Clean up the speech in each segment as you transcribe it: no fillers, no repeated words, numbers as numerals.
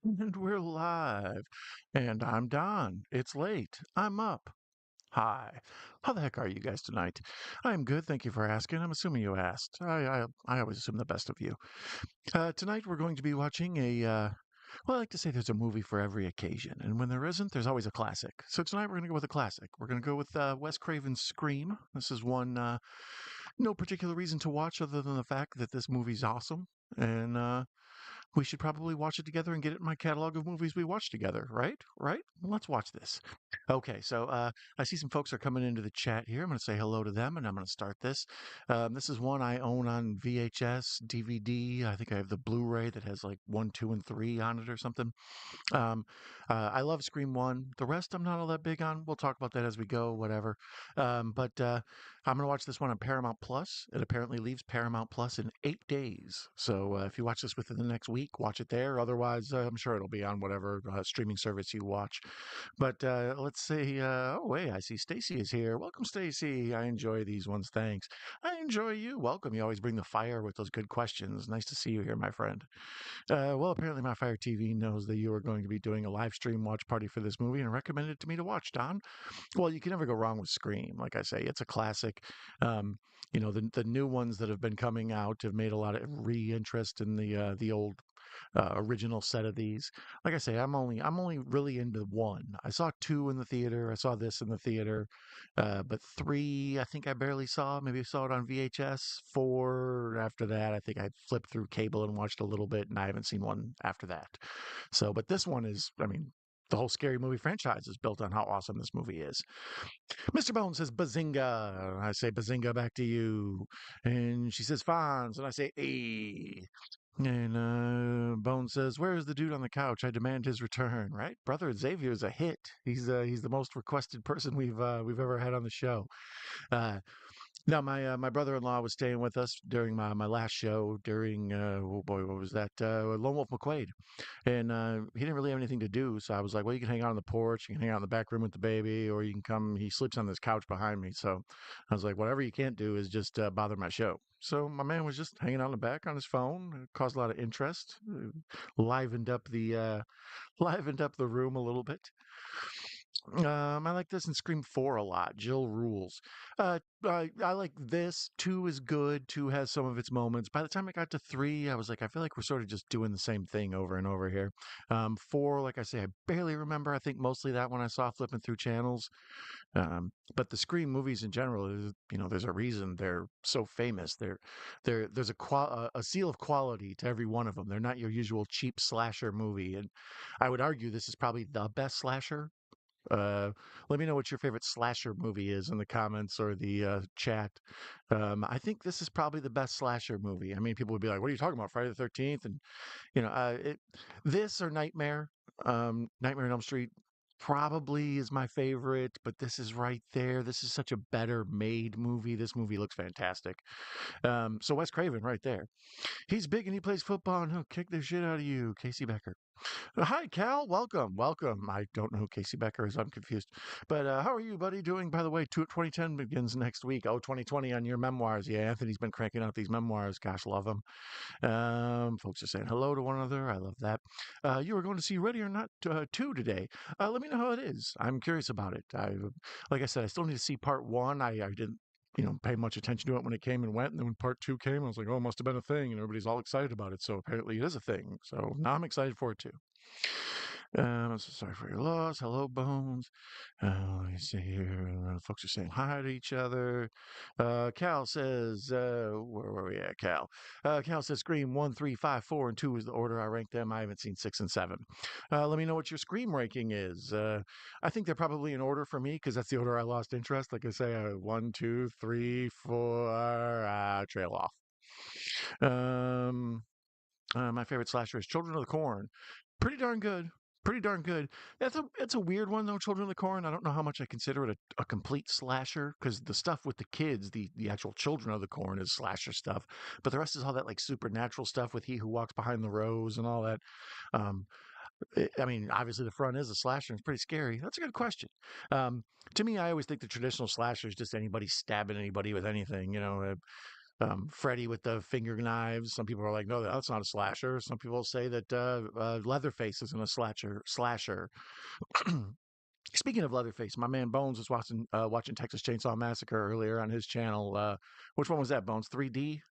And we're live. And I'm Don. It's late. I'm up. Hi. How the heck are you guys tonight? I'm good. Thank you for asking. I'm assuming you asked. I always assume the best of you. Tonight we're going to be watching well, I like to say there's a movie for every occasion. And when there isn't, there's always a classic. So tonight we're going to go with a classic. We're going to go with Wes Craven's Scream. This is one, no particular reason to watch other than the fact that this movie's awesome. And we should probably watch it together and get it in my catalog of movies we watch together, right? Right? Let's watch this. Okay, so I see some folks are coming into the chat here. I'm going to say hello to them and I'm going to start this. This is one I own on VHS, DVD. I think I have the Blu ray that has like 1, 2, and 3 on it or something. Um, I love Scream 1. The rest I'm not all that big on. We'll talk about that as we go, whatever. But I'm going to watch this one on Paramount Plus. It apparently leaves Paramount Plus in 8 days. So if you watch this within the next week, watch it there. Otherwise, I'm sure it'll be on whatever streaming service you watch. But let's see. Oh, wait, I see Stacy is here. Welcome, Stacy. I enjoy these ones. Thanks. I enjoy you. Welcome. You always bring the fire with those good questions. Nice to see you here, my friend. Well, apparently my Fire TV knows that you are going to be doing a live stream watch party for this movie and recommended it to me to watch, Don. Well, you can never go wrong with Scream. Like I say, it's a classic. Um, the new ones that have been coming out have made a lot of re-interest in the old original set of these. Like I say, I'm only really into one. I saw two in the theater. I saw this in the theater, but three I think I barely saw. Maybe I saw it on VHS. Four after that, I think I flipped through cable and watched a little bit, and I haven't seen one after that. So, but this one is, I mean. The whole scary movie franchise is built on how awesome this movie is. Mr. Bones says bazinga. I say bazinga back to you. And she says Fonz. And I say eh. And Bone says, "Where's the dude on the couch? I demand his return." Right, brother Xavier's a hit. He's the most requested person we've ever had on the show. Uh, Now, my brother-in-law was staying with us during my last show during oh boy, what was that? Lone Wolf McQuaid, and he didn't really have anything to do, so I was like, well, you can hang out on the porch, you can hang out in the back room with the baby, or you can come. He sleeps on this couch behind me, so I was like, whatever you can't do is just bother my show. So my man was just hanging out in the back on his phone. It caused a lot of interest, livened up the livened up the room a little bit. I like this in Scream 4 a lot. Jill rules. I like this. 2 is good. 2 has some of its moments. By the time I got to 3, I was like, I feel like we're sort of just doing the same thing over and over here. 4, like I say, I barely remember. I think mostly that one I saw flipping through channels. But the Scream movies in general, there's a reason they're so famous. There's a seal of quality to every one of them. They're not your usual cheap slasher movie. And I would argue this is probably the best slasher. uh, Let me know what your favorite slasher movie is in the comments or the chat. I think this is probably the best slasher movie. I mean, people would be like, "What are you talking about? Friday the 13th?" And this or Nightmare, Nightmare on Elm Street. Probably is my favorite, but this is right there. This is such a better made movie. This movie looks fantastic. So Wes Craven, right there. He's big and he plays football and he'll kick the shit out of you, Casey Becker. Hi, Cal. Welcome. Welcome. I don't know who Casey Becker is. I'm confused. But how are you, buddy, doing? By the way, 2010 begins next week. Oh, 2020 on your memoirs. Yeah, Anthony's been cranking out these memoirs. Gosh, love them. Folks are saying hello to one another. I love that. You were going to see Ready or Not 2 today. Let me know how it is. I'm curious about it. Like I said, I still need to see part one. I didn't pay much attention to it when it came and went. And then when part two came, I was like, oh, it must have been a thing. And everybody's all excited about it. So apparently it is a thing. So now I'm excited for it too. I'm so sorry for your loss. Hello, Bones. Let me see here. Folks are saying hi to each other. Cal says, where were we at, Cal? Cal says, Scream 1, 3, 5, 4, and 2 is the order I rank them. I haven't seen 6 and 7. Let me know what your Scream ranking is. I think they're probably in order for me because that's the order I lost interest. Like I say, 1, 2, 3, 4, trail off. Um, my favorite slasher is Children of the Corn. Pretty darn good. Pretty darn good. It's a weird one though. Children of the Corn. I don't know how much I consider it a complete slasher because the stuff with the kids, the actual Children of the Corn, is slasher stuff, but the rest is all that like supernatural stuff with He Who Walks Behind the Rose and all that. Um, I mean, obviously the front is a slasher. And it's pretty scary. That's a good question. To me, I always think the traditional slasher is just anybody stabbing anybody with anything. Freddy with the finger knives. Some people are like, no, that's not a slasher. Some people say that Leatherface isn't a slasher. Speaking of Leatherface, my man Bones was watching Texas Chainsaw Massacre earlier on his channel. Which one was that, Bones? 3D,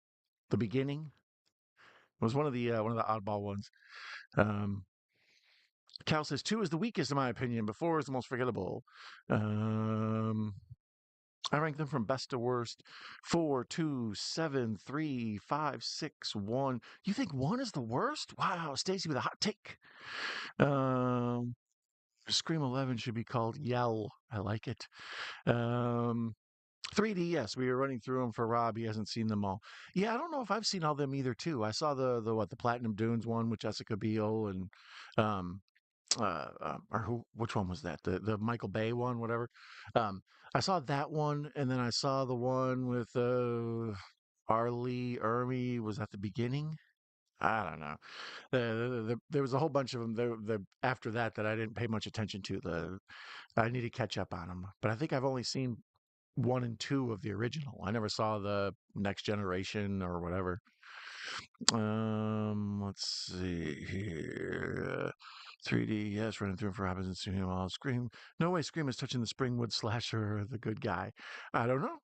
the beginning. It was one of the oddball ones. Um, Cal says two is the weakest in my opinion, but four is the most forgettable. Um, I rank them from best to worst. Four, two, seven, three, five, six, one. You think one is the worst? Wow, Stacy with a hot take. Um, Scream 11 should be called Yell. I like it. Um, 3D, yes, we were running through them for Rob. He hasn't seen them all. Yeah, I don't know if I've seen all them either. Too. I saw the Platinum Dunes one with Jessica Biel and um or who? Which one was that? The Michael Bay one, whatever. Um, I saw that one, and then I saw the one with Arlie Ermy. Was that the beginning? I don't know. There was a whole bunch of them. After that I didn't pay much attention to. I need to catch up on them, but I think I've only seen one and two of the original. I never saw the Next Generation or whatever. Let's see here. 3D, yes, running through for Robinson Studio Mall. Scream. No way Scream is touching the Springwood slasher, the good guy. I don't know.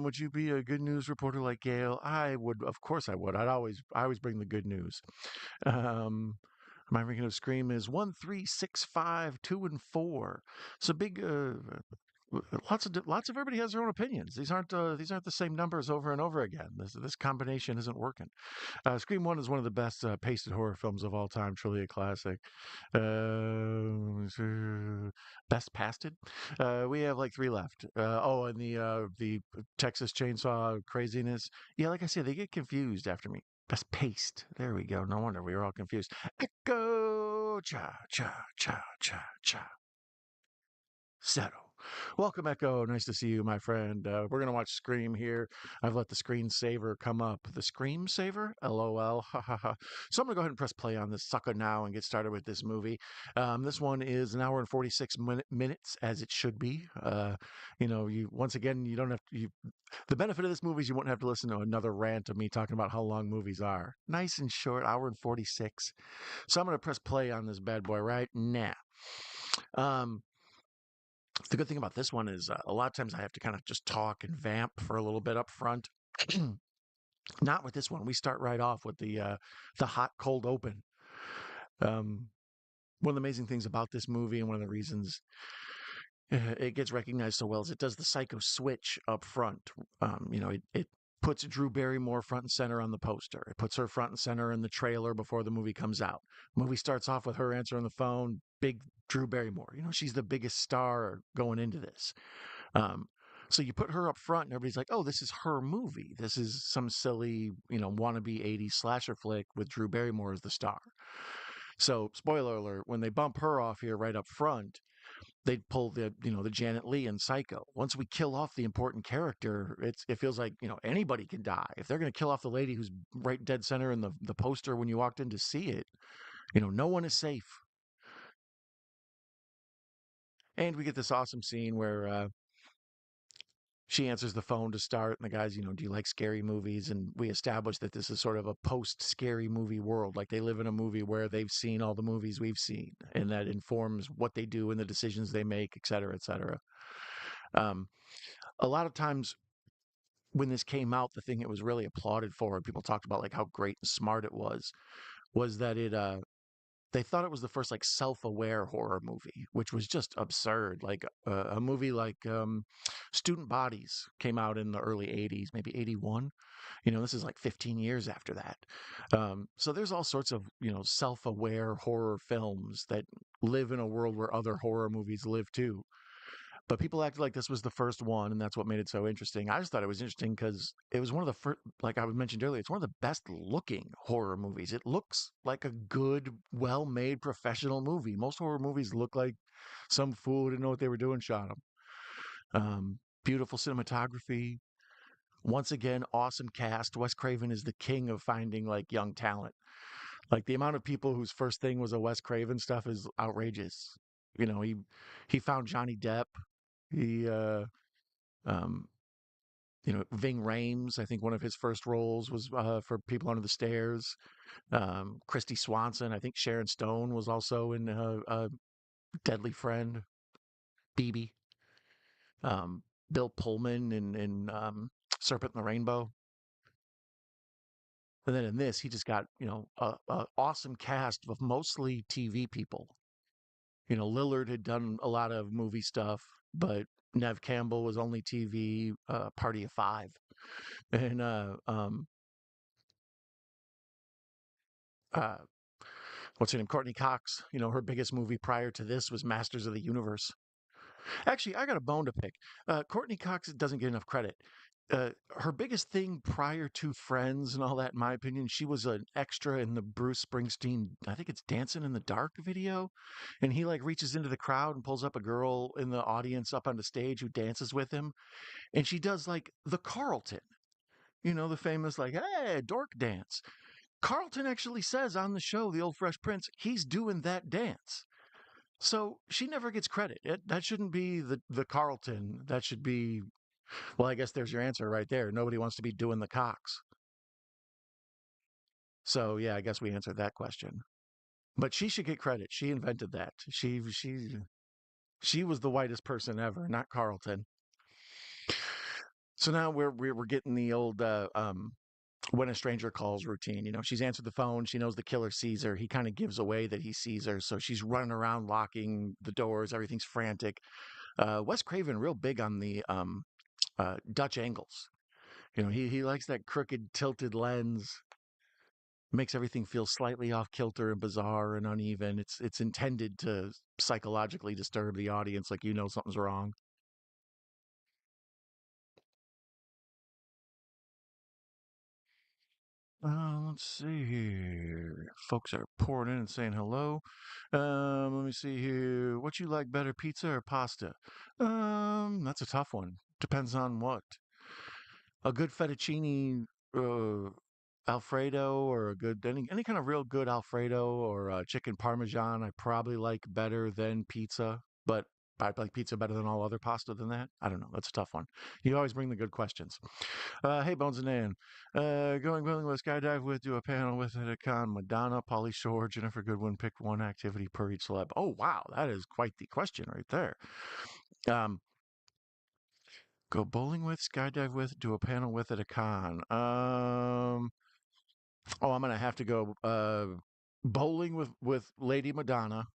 Would you be a good news reporter like Gail? I would, of course I would. I always bring the good news. Um, my ranking of Scream is 1, 3, 6, 5, 2, and 4. So big, lots of everybody has their own opinions. These aren't the same numbers over and over again. This combination isn't working. Scream One is one of the best pasted horror films of all time. Truly a classic. Best pasted. We have like three left. And the Texas Chainsaw craziness. Yeah, like I said, they get confused after me. Best paste. There we go. No wonder we were all confused. Echo cha cha cha cha cha. Settle. Welcome, Echo. Nice to see you, my friend. We're going to watch Scream here. I've let the screensaver come up. The Scream Saver? LOL. Ha ha ha. So I'm going to go ahead and press play on this sucker now and get started with this movie. This one is an hour and 46 minutes, as it should be. Once again, you don't have to. The benefit of this movie is you won't have to listen to another rant of me talking about how long movies are. Nice and short, hour and 46. So I'm going to press play on this bad boy right now. The good thing about this one is a lot of times I have to kind of just talk and vamp for a little bit up front. Not with this one. We start right off with the hot cold open. Um, One of the amazing things about this movie and one of the reasons it gets recognized so well is it does the psycho switch up front. It puts Drew Barrymore front and center on the poster. It puts her front and center in the trailer before the movie comes out. The movie starts off with her answering the phone, big Drew Barrymore. She's the biggest star going into this. Um, so you put her up front, and everybody's like, "Oh, this is her movie. This is some silly, wannabe '80s slasher flick with Drew Barrymore as the star." So, spoiler alert: when they bump her off here right up front, they'd pull the Janet Leigh in Psycho. Once we kill off the important character, it feels like anybody can die. If they're going to kill off the lady who's right dead center in the poster when you walked in to see it, no one is safe. And we get this awesome scene where she answers the phone to start, and the guy's, do you like scary movies? And we establish that this is sort of a post-scary movie world. Like they live in a movie where they've seen all the movies we've seen, and that informs what they do and the decisions they make, et cetera, et cetera. Um, a lot of times when this came out, the thing it was really applauded for, and people talked about like how great and smart it was that they thought it was the first like self-aware horror movie, which was just absurd. Like a movie like Student Bodies came out in the early 80s, maybe 81. This is like 15 years after that. So there's all sorts of, self-aware horror films that live in a world where other horror movies live too. But people acted like this was the first one, and that's what made it so interesting. I just thought it was interesting because it was one of the first, like I mentioned earlier, it's one of the best looking horror movies. It looks like a good, well made professional movie. Most horror movies look like some fool who didn't know what they were doing shot them. Beautiful cinematography. Once again, awesome cast. Wes Craven is the king of finding like young talent. Like the amount of people whose first thing was a Wes Craven stuff is outrageous. He found Johnny Depp. He um Ving Rhames. I think one of his first roles was for People Under the Stairs. Christy Swanson. I think Sharon Stone was also in Deadly Friend. BB. Bill Pullman in Serpent and the Rainbow. And then in this, he just got, a awesome cast of mostly TV people. Lillard had done a lot of movie stuff, but Neve Campbell was only TV, Party of Five. And uh, what's her name? Courtney Cox. Her biggest movie prior to this was Masters of the Universe. Actually, I got a bone to pick. Courtney Cox doesn't get enough credit. Her biggest thing prior to Friends and all that, in my opinion, she was an extra in the Bruce Springsteen, I think it's Dancing in the Dark video. And he like reaches into the crowd and pulls up a girl in the audience up on the stage who dances with him. And she does like the Carlton, the famous like, hey, dork dance. Carlton actually says on the show, The Old Fresh Prince, he's doing that dance. So she never gets credit. That shouldn't be the Carlton. That should be, well, I guess there's your answer right there. Nobody wants to be doing the Cox. So yeah, I guess we answered that question. But she should get credit. She invented that. She was the whitest person ever, not Carlton. So now we're getting the old when a stranger calls routine. She's answered the phone. She knows the killer sees her. He kind of gives away that he sees her. So she's running around locking the doors. Everything's frantic. Wes Craven, real big on the Dutch angles. He likes that crooked, tilted lens. Makes everything feel slightly off kilter and bizarre and uneven. It's intended to psychologically disturb the audience, like something's wrong. Let's see here. Folks are pouring in and saying hello. Let me see here. What you like better, pizza or pasta? That's a tough one. Depends on what. A good fettuccine Alfredo or a good any kind of real good Alfredo or chicken parmesan I probably like better than pizza, but I like pizza better than all other pasta than that. I don't know. That's a tough one. You always bring the good questions. Hey, Bones and Nan. Going bowling with, skydive with, do a panel with at a con. Madonna, Pauly Shore, Jennifer Goodwin. Pick one activity per each celeb. Oh, wow. That is quite the question right there. Um, Go bowling with, skydive with, do a panel with at a con. I'm gonna have to go bowling with Lady Madonna,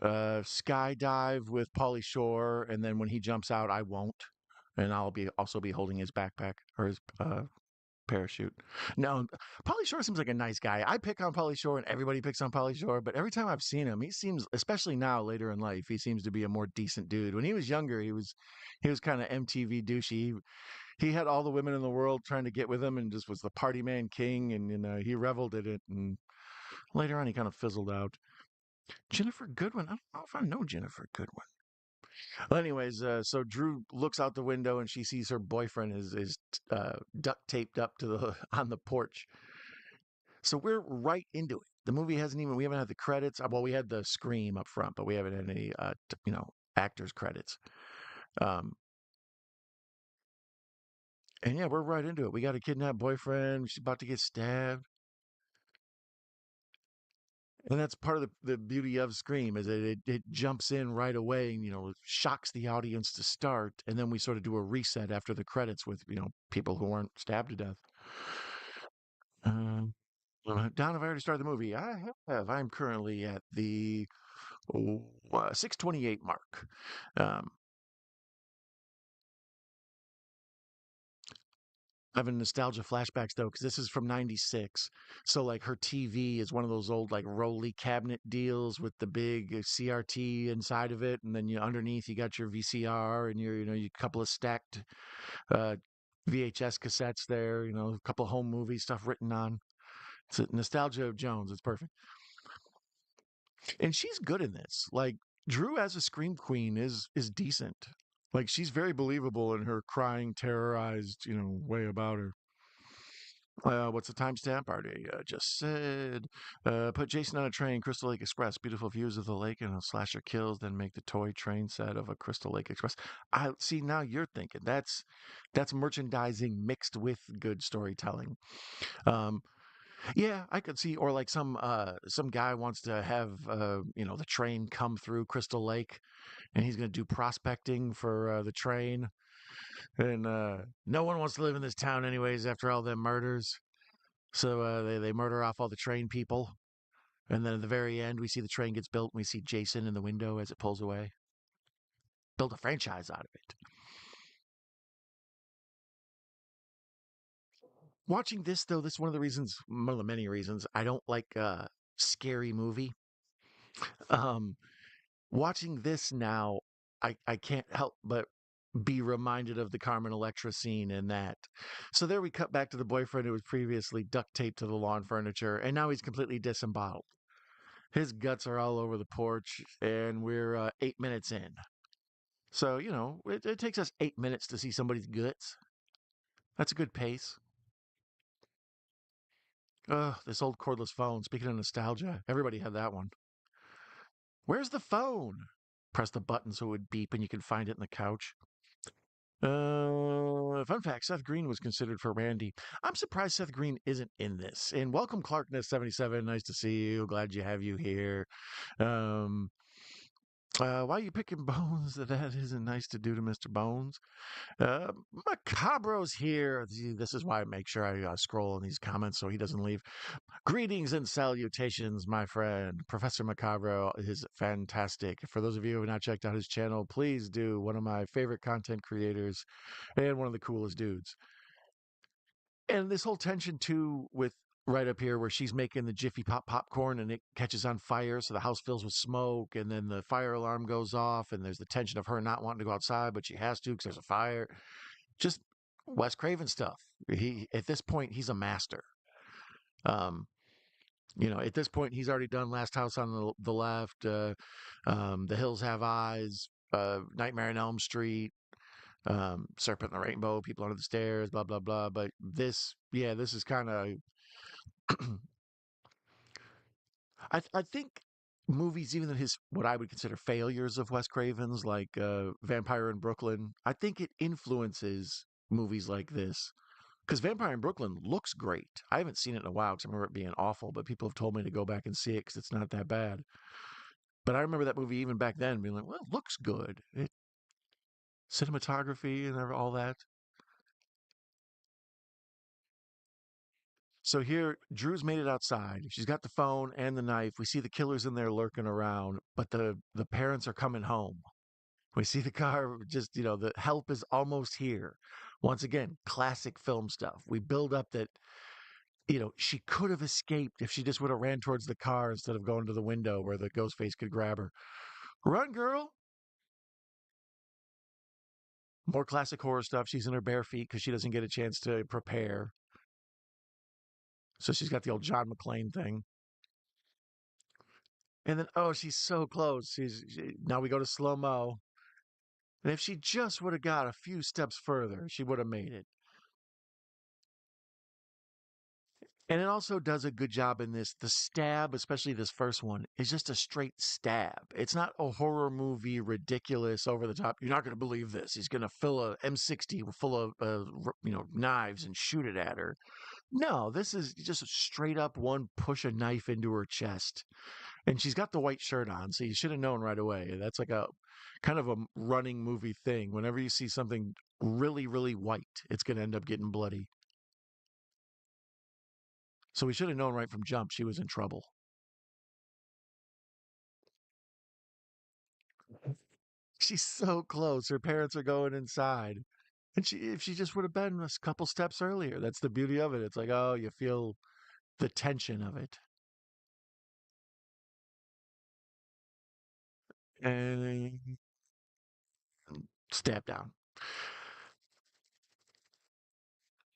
skydive with Pauly Shore, and then when he jumps out, I won't, and I'll be also be holding his backpack or his parachute. No, Pauly Shore seems like a nice guy. I pick on Pauly Shore, and everybody picks on Pauly Shore, but every time I've seen him, he seems, especially now later in life, he seems to be a more decent dude. When he was younger, he was kind of MTV douchey. He had all the women in the world trying to get with him and just was the party man king, and he reveled in it. And later on, he kind of fizzled out. Jennifer Goodwin. I don't know if I know Jennifer Goodwin. Well, anyways, so Drew looks out the window and she sees her boyfriend is duct taped up to the on the porch. So we're right into it. The movie hasn't even we haven't had the credits. Well, we had the scream up front, but we haven't had any actors credits. Um, and yeah, we're right into it. We got a kidnapped boyfriend. She's about to get stabbed. And that's part of the beauty of Scream is that it jumps in right away and, shocks the audience to start. And then we sort of do a reset after the credits with, people who weren't stabbed to death. Um, Don, have I already started the movie? I have. I'm currently at the 6:28 mark. Um, Having nostalgia flashbacks though, because this is from '96. So like her TV is one of those old like Rolly cabinet deals with the big CRT inside of it, and then underneath you got your VCR and your couple of stacked uh, VHS cassettes there. A couple of home movie stuff written on. It's a nostalgia of Jones. It's perfect, and she's good in this. Like Drew as a scream queen is decent. Like she's very believable in her crying, terrorized, way about her. What's the timestamp? Already just said. Put Jason on a train, Crystal Lake Express. Beautiful views of the lake and a slasher kills. Then make the toy train set of a Crystal Lake Express. I see. Now you're thinking that's merchandising mixed with good storytelling. Um, yeah, I could see. Or like some guy wants to have the train come through Crystal Lake, and he's going to do prospecting for the train. And no one wants to live in this town anyways after all them murders. So they murder off all the train people. And then at the very end, we see the train gets built and we see Jason in the window as it pulls away. Build a franchise out of it. Watching this, though, this is one of the many reasons I don't like scary movie. Um, Watching this now, I can't help but be reminded of the Carmen Electra scene in that. So there we cut back to the boyfriend who was previously duct taped to the lawn furniture, and now he's completely disemboweled. His guts are all over the porch, and we're 8 minutes in. So, it takes us 8 minutes to see somebody's guts. That's a good pace. Ugh, this old cordless phone. Speaking of nostalgia, everybody had that one. Where's the phone? Press the button so it would beep and you can find it in the couch. Fun fact, Seth Green was considered for Randy. I'm surprised Seth Green isn't in this. And welcome, Clarkness77. Nice to see you. Glad you have you here. Um, why are you picking bones? That isn't nice to do to Mr. Bones. Uh, Macabro's here. This is why I make sure I scroll in these comments so he doesn't leave. Greetings and salutations, my friend. Professor Macabro is fantastic. For those of you who have not checked out his channel, please do. One of my favorite content creators and one of the coolest dudes. And this whole tension, too, with right up here where she's making the Jiffy Pop popcorn and it catches on fire. So the house fills with smoke and then the fire alarm goes off. And there's the tension of her not wanting to go outside, but she has to because there's a fire. Just Wes Craven stuff. At this point, he's a master. Um, at this point, he's already done Last House on the Left, The Hills Have Eyes, Nightmare on Elm Street, Serpent and the Rainbow, People Under the Stairs, blah blah blah. But this is kind of. I think movies, even his what I would consider failures of Wes Craven's, like Vampire in Brooklyn, I think it influences movies like this. Because Vampire in Brooklyn looks great. I haven't seen it in a while because I remember it being awful, but people have told me to go back and see it because it's not that bad. But I remember that movie even back then being like, well, it looks good. Cinematography and all that. So here, Drew's made it outside. She's got the phone and the knife. We see the killers in there lurking around, but the parents are coming home. We see the car just, the help is almost here. Once again, classic film stuff. We build up that she could have escaped if she just would have ran towards the car instead of going to the window where the ghost face could grab her. Run, girl. More classic horror stuff. She's in her bare feet because she doesn't get a chance to prepare. So she's got the old John McClane thing. And then, oh, she's so close. Now we go to slow mo. And if she just would have got a few steps further, she would have made it. And it also does a good job in this. The stab, especially this first one, is just a straight stab. It's not a horror movie, ridiculous, over the top. You're not going to believe this. He's going to fill a M60 full of knives and shoot it at her. No, this is just a straight up one push a knife into her chest. And she's got the white shirt on, so you should have known right away. That's like a kind of a running movie thing. Whenever you see something really, really white, it's going to end up getting bloody. So we should have known right from jump she was in trouble. She's so close. Her parents are going inside. And if she just would have been a couple steps earlier, that's the beauty of it. It's like, oh, you feel the tension of it. And stab down.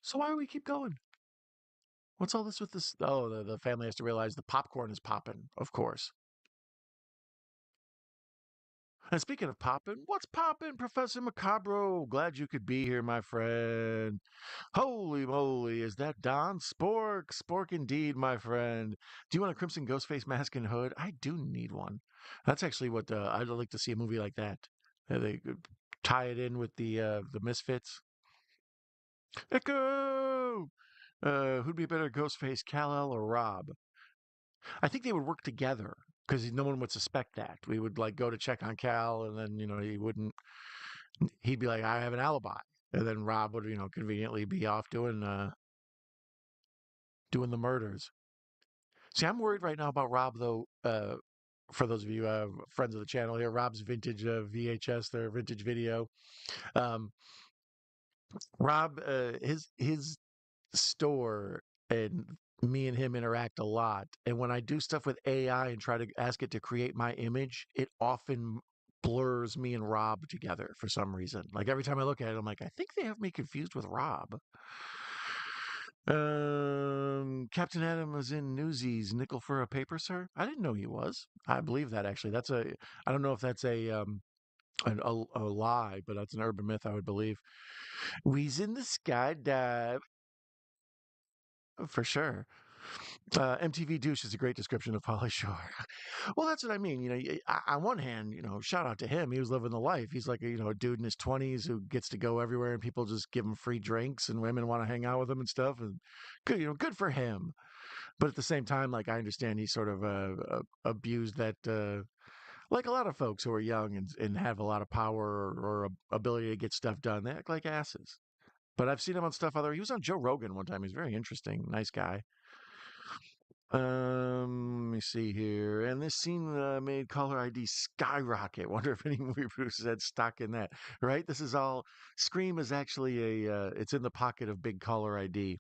So why do we keep going? What's all this with this? Oh, the family has to realize the popcorn is popping, of course. And speaking of poppin', what's poppin', Professor Macabro? Glad you could be here, my friend. Holy moly, is that Don Spork? Spork indeed, my friend. Do you want a Crimson Ghostface mask and hood? I do need one. That's actually what I'd like to see a movie like that. They could tie it in with the Misfits. Echo. Who'd be better, Ghostface, Kal-El, or Rob? I think they would work together because no one would suspect that. We would like go to check on Cal, and then he wouldn't. He'd be like, "I have an alibi," and then Rob would conveniently be off doing the murders. See, I'm worried right now about Rob though. For those of you friends of the channel here, Rob's vintage VHS, their vintage video. Um, Rob, his store and me and him interact a lot. And when I do stuff with AI and try to ask it to create my image, it often blurs me and Rob together for some reason. Like every time I look at it, I'm like, I think they have me confused with Rob. Captain Adam was in Newsies. Nickel for a paper, sir. I didn't know he was. I believe that actually. That's a. I don't know if that's a lie, but that's an urban myth. I would believe. We's in the skydive for sure. MTV douche is a great description of Polly Shore. Well, that's what I mean. On one hand, shout out to him. He was living the life. He's like a dude in his 20s who gets to go everywhere and people just give him free drinks and women want to hang out with him and stuff. And good, good for him. But at the same time, like I understand he sort of abused that, like a lot of folks who are young and have a lot of power or ability to get stuff done. They act like asses. But I've seen him on stuff other. He was on Joe Rogan one time. He's very interesting, nice guy. Let me see here. And this scene made caller ID skyrocket. Wonder if any movie producers had stock in that, right? This is all. Scream is actually it's in the pocket of big caller ID.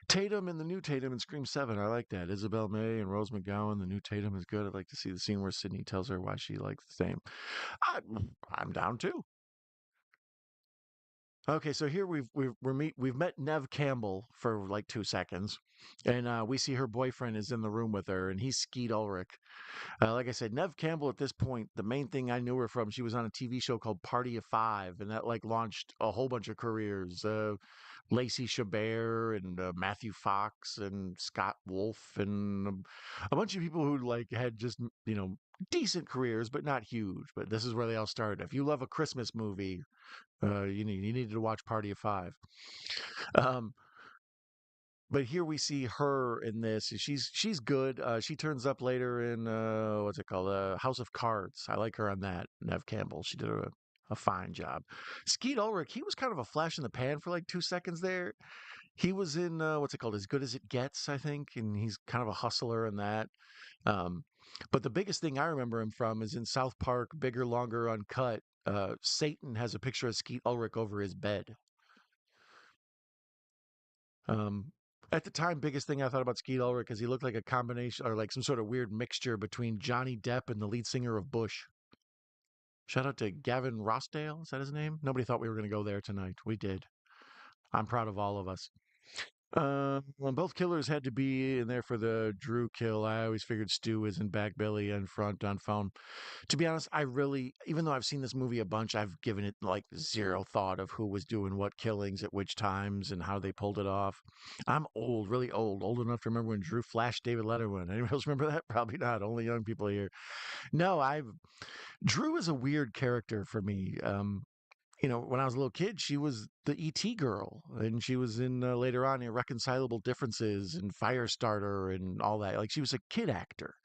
Tatum and the new Tatum in Scream 7. I like that. Isabel May and Rose McGowan. The new Tatum is good. I'd like to see the scene where Sydney tells her why she likes the same. I, I'm down too. Okay, so here we've met Neve Campbell for like 2 seconds, and we see her boyfriend is in the room with her, and he's Skeet Ulrich. Like I said, Neve Campbell at this point, the main thing I knew her from, she was on a TV show called Party of Five, and that like launched a whole bunch of careers. Lacey Chabert and Matthew Fox and Scott Wolf and a bunch of people who like had just decent careers, but not huge. But this is where they all started. If you love a Christmas movie, you needed to watch Party of Five. Um, but here we see her in this. She's good. She turns up later in what's it called? House of Cards. I like her on that. Neve Campbell. She did a fine job. Skeet Ulrich. He was kind of a flash in the pan for like 2 seconds there. He was in what's it called? As Good as It Gets, I think, and he's kind of a hustler in that. Um, but the biggest thing I remember him from is in South Park, Bigger, Longer, Uncut. Satan has a picture of Skeet Ulrich over his bed. Um, at the time, biggest thing I thought about Skeet Ulrich is he looked like a combination or like some sort of weird mixture between Johnny Depp and the lead singer of Bush. Shout out to Gavin Rossdale. Is that his name? Nobody thought we were going to go there tonight. We did. I'm proud of all of us. When both killers had to be in there for the Drew kill, I always figured Stu was in back belly and front on phone. To be honest, I really, even though I've seen this movie a bunch, I've given it like zero thought of who was doing what killings at which times and how they pulled it off. I'm old, really old enough to remember when Drew flashed David Letterman. Anyone else remember that? Probably not. Only young people here. No, Drew is a weird character for me. When I was a little kid, she was the ET girl, and she was in later on Irreconcilable Differences and Firestarter and all that. Like she was a kid actor,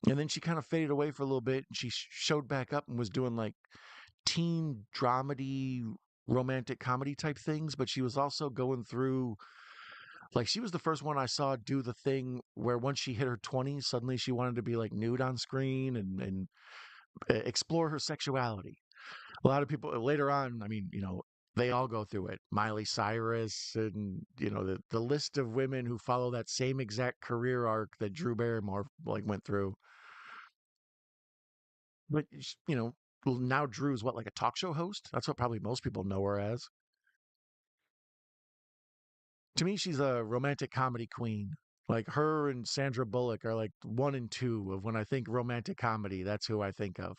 and then she kind of faded away for a little bit. And she showed back up and was doing like teen dramedy, romantic comedy type things. But she was also going through like she was the first one I saw do the thing where once she hit her 20s, suddenly she wanted to be like nude on screen and explore her sexuality. A lot of people later on, I mean, they all go through it. Miley Cyrus and the list of women who follow that same exact career arc that Drew Barrymore like went through. But well, now Drew's what, like a talk show host? That's what probably most people know her as. To me, she's a romantic comedy queen. Like her and Sandra Bullock are like one and two of when I think romantic comedy. That's who I think of.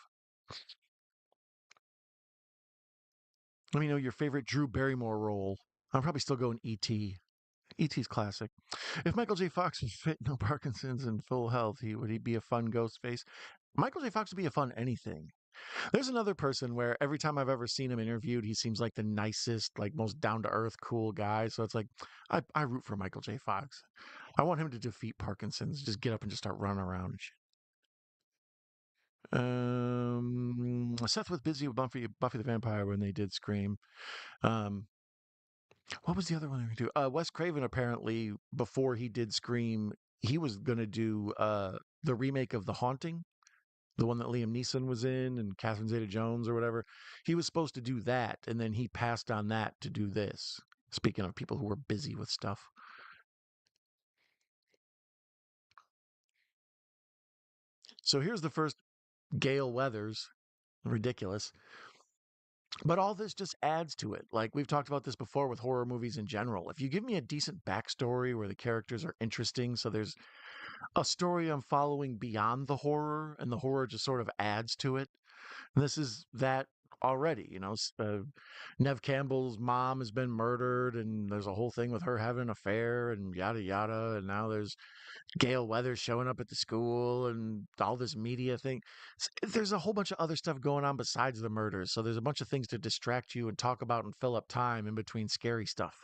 Let me know your favorite Drew Barrymore role. I'm probably still going E.T. E.T.'s classic. If Michael J. Fox was fit, no Parkinson's, and full health, would he be a fun ghost face? Michael J. Fox would be a fun anything. There's another person where every time I've ever seen him interviewed, he seems like the nicest, like most down to earth, cool guy. So it's like I root for Michael J. Fox. I want him to defeat Parkinson's, just get up and just start running around and shit. Seth was busy with Buffy the Vampire when they did Scream. Um, what was the other one they were going to do? Wes Craven apparently before he did Scream, he was going to do the remake of The Haunting, the one that Liam Neeson was in and Catherine Zeta-Jones or whatever. He was supposed to do that, and then he passed on that to do this. Speaking of people who were busy with stuff. So here's the first Gale Weathers. Ridiculous. But all this just adds to it. Like we've talked about this before with horror movies in general. If you give me a decent backstory where the characters are interesting, so there's a story I'm following beyond the horror, and the horror just sort of adds to it. And this is that already. Neve Campbell's mom has been murdered, and there's a whole thing with her having an affair, and yada yada. And now there's Gale Weathers showing up at the school, and all this media thing. There's a whole bunch of other stuff going on besides the murders. So there's a bunch of things to distract you and talk about and fill up time in between scary stuff.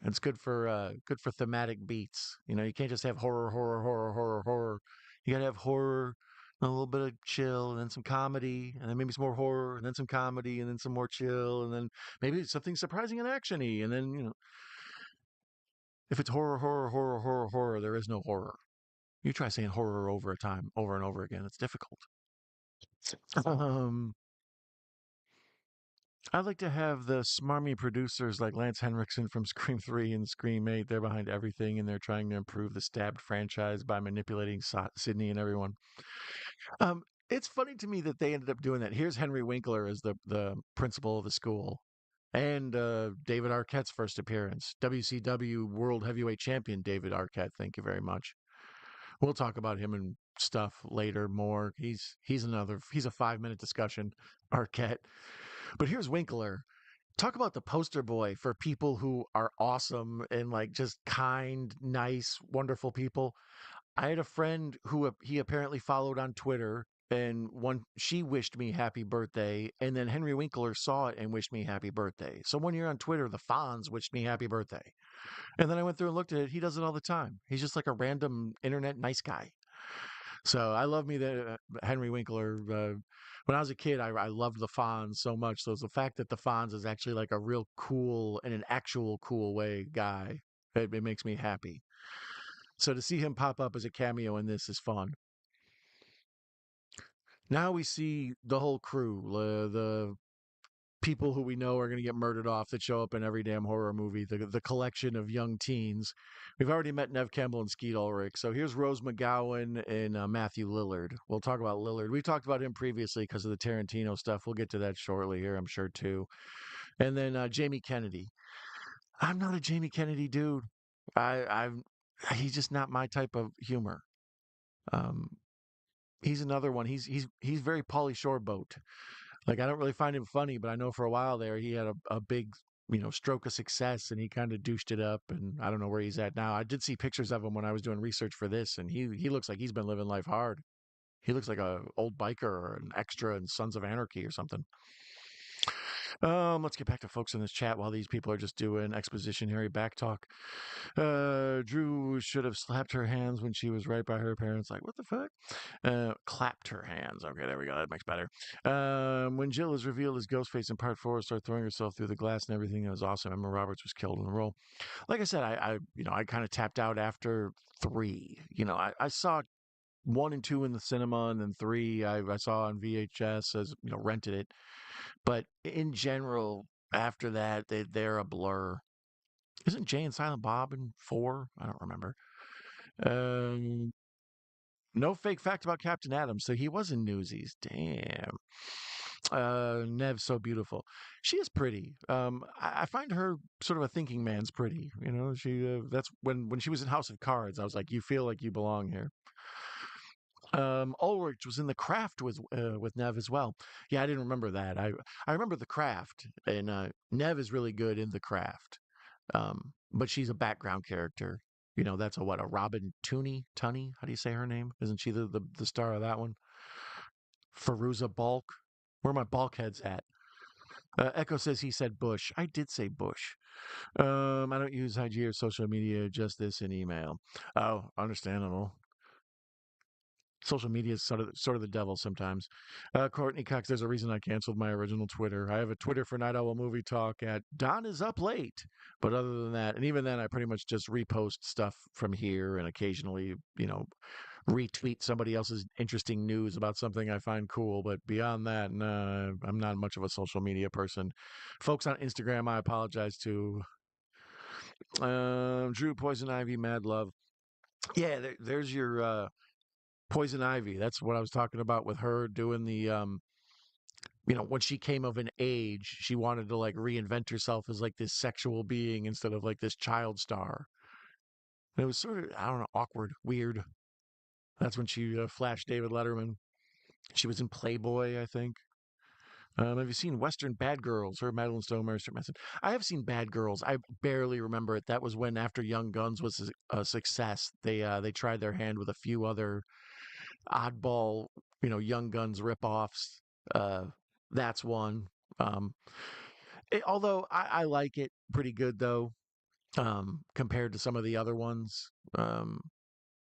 It's good for thematic beats. You can't just have horror, horror, horror, horror, horror. You gotta have horror, a little bit of chill, and then some comedy, and then maybe some more horror, and then some comedy, and then some more chill, and then maybe something surprising and actiony, and then if it's horror, horror, horror, horror, horror, there is no horror. You try saying horror over and over again. It's difficult. Um, I'd like to have the smarmy producers like Lance Henriksen from Scream 3 and Scream 8. They're behind everything and they're trying to improve the Stabbed franchise by manipulating Sydney and everyone. It's funny to me that they ended up doing that. Here's Henry Winkler as the principal of the school. And David Arquette's first appearance. WCW World Heavyweight Champion David Arquette. Thank you very much. We'll talk about him and stuff later more. He's a 5 minute discussion, Arquette. But here's Winkler. Talk about the poster boy for people who are awesome and like just kind, nice, wonderful people. I had a friend who he apparently followed on Twitter, and one she wished me happy birthday, and then Henry Winkler saw it and wished me happy birthday. So one year on Twitter, the Fonz wished me happy birthday, and then I went through and looked at it. He does it all the time. He's just like a random internet nice guy. So I love me that Henry Winkler. When I was a kid, I loved the Fonz so much. So it's the fact that the Fonz is actually like a real cool, in an actual cool way, guy. It makes me happy. So to see him pop up as a cameo in this is fun. Now we see the whole crew, the people who we know are going to get murdered off that show up in every damn horror movie, the collection of young teens. We've already met Neve Campbell and Skeet Ulrich. So here's Rose McGowan and Matthew Lillard. We'll talk about Lillard. We talked about him previously because of the Tarantino stuff. We'll get to that shortly here, I'm sure, too. And then Jamie Kennedy. I'm not a Jamie Kennedy dude. I'm he's just not my type of humor. Um, he's another one. He's very Pauly Shore boat. Like I don't really find him funny, but I know for a while there he had a big stroke of success and he kind of douched it up. And I don't know where he's at now. I did see pictures of him when I was doing research for this, and he looks like he's been living life hard. He looks like a old biker or an extra in Sons of Anarchy or something. Let's get back to folks in this chat while these people are just doing expositionary back talk. Drew should have slapped her hands when she was right by her parents. Like, what the fuck? Clapped her hands. Okay, there we go. That makes better. When Jill is revealed as Ghostface in part 4, started throwing herself through the glass and everything. It was awesome. Emma Roberts was killed in the role. Like I said, I kind of tapped out after 3. I saw 1 and 2 in the cinema, and then 3 I saw on VHS as rented it. But in general, after that, they're a blur. Isn't Jay and Silent Bob in 4? I don't remember. Um, no fake fact about Captain Adams. So he was in Newsies. Damn. Nev's so beautiful. She is pretty. I find her sort of a thinking man's pretty. She that's when she was in House of Cards. I was like, you feel like you belong here. Ulrich was in The Craft with Neve as well. Yeah, I didn't remember that. I remember The Craft, and Neve is really good in The Craft. But she's a background character. You know, that's a what, a Robin Tunney? How do you say her name? Isn't she the star of that one? Feruza Balk. Where are my bulkheads at? Echo says he said Bush. I did say Bush. I don't use IG or social media, just this in email. Oh, understandable. Social media is sort of the devil sometimes. Courtney Cox, there's a reason I canceled my original Twitter. I have a Twitter for Night Owl Movie Talk at Don is up late. But other than that, and even then, I pretty much just repost stuff from here and occasionally, retweet somebody else's interesting news about something I find cool. But beyond that, nah, I'm not much of a social media person. Folks on Instagram, I apologize to. Drew Poison Ivy, Mad Love. Yeah, there's your Poison Ivy. That's what I was talking about with her doing the when she came of an age, she wanted to like reinvent herself as like this sexual being instead of like this child star. And it was sort of, I don't know, awkward, weird. That's when she flashed David Letterman. She was in Playboy, I think. Have you seen Western Bad Girls? Her Madeline Stonemeyer, Method. I have seen Bad Girls. I barely remember it. That was when after Young Guns was a success, they tried their hand with a few other oddball, Young Guns ripoffs. Uh, that's one. Um, although I like it pretty good though, compared to some of the other ones.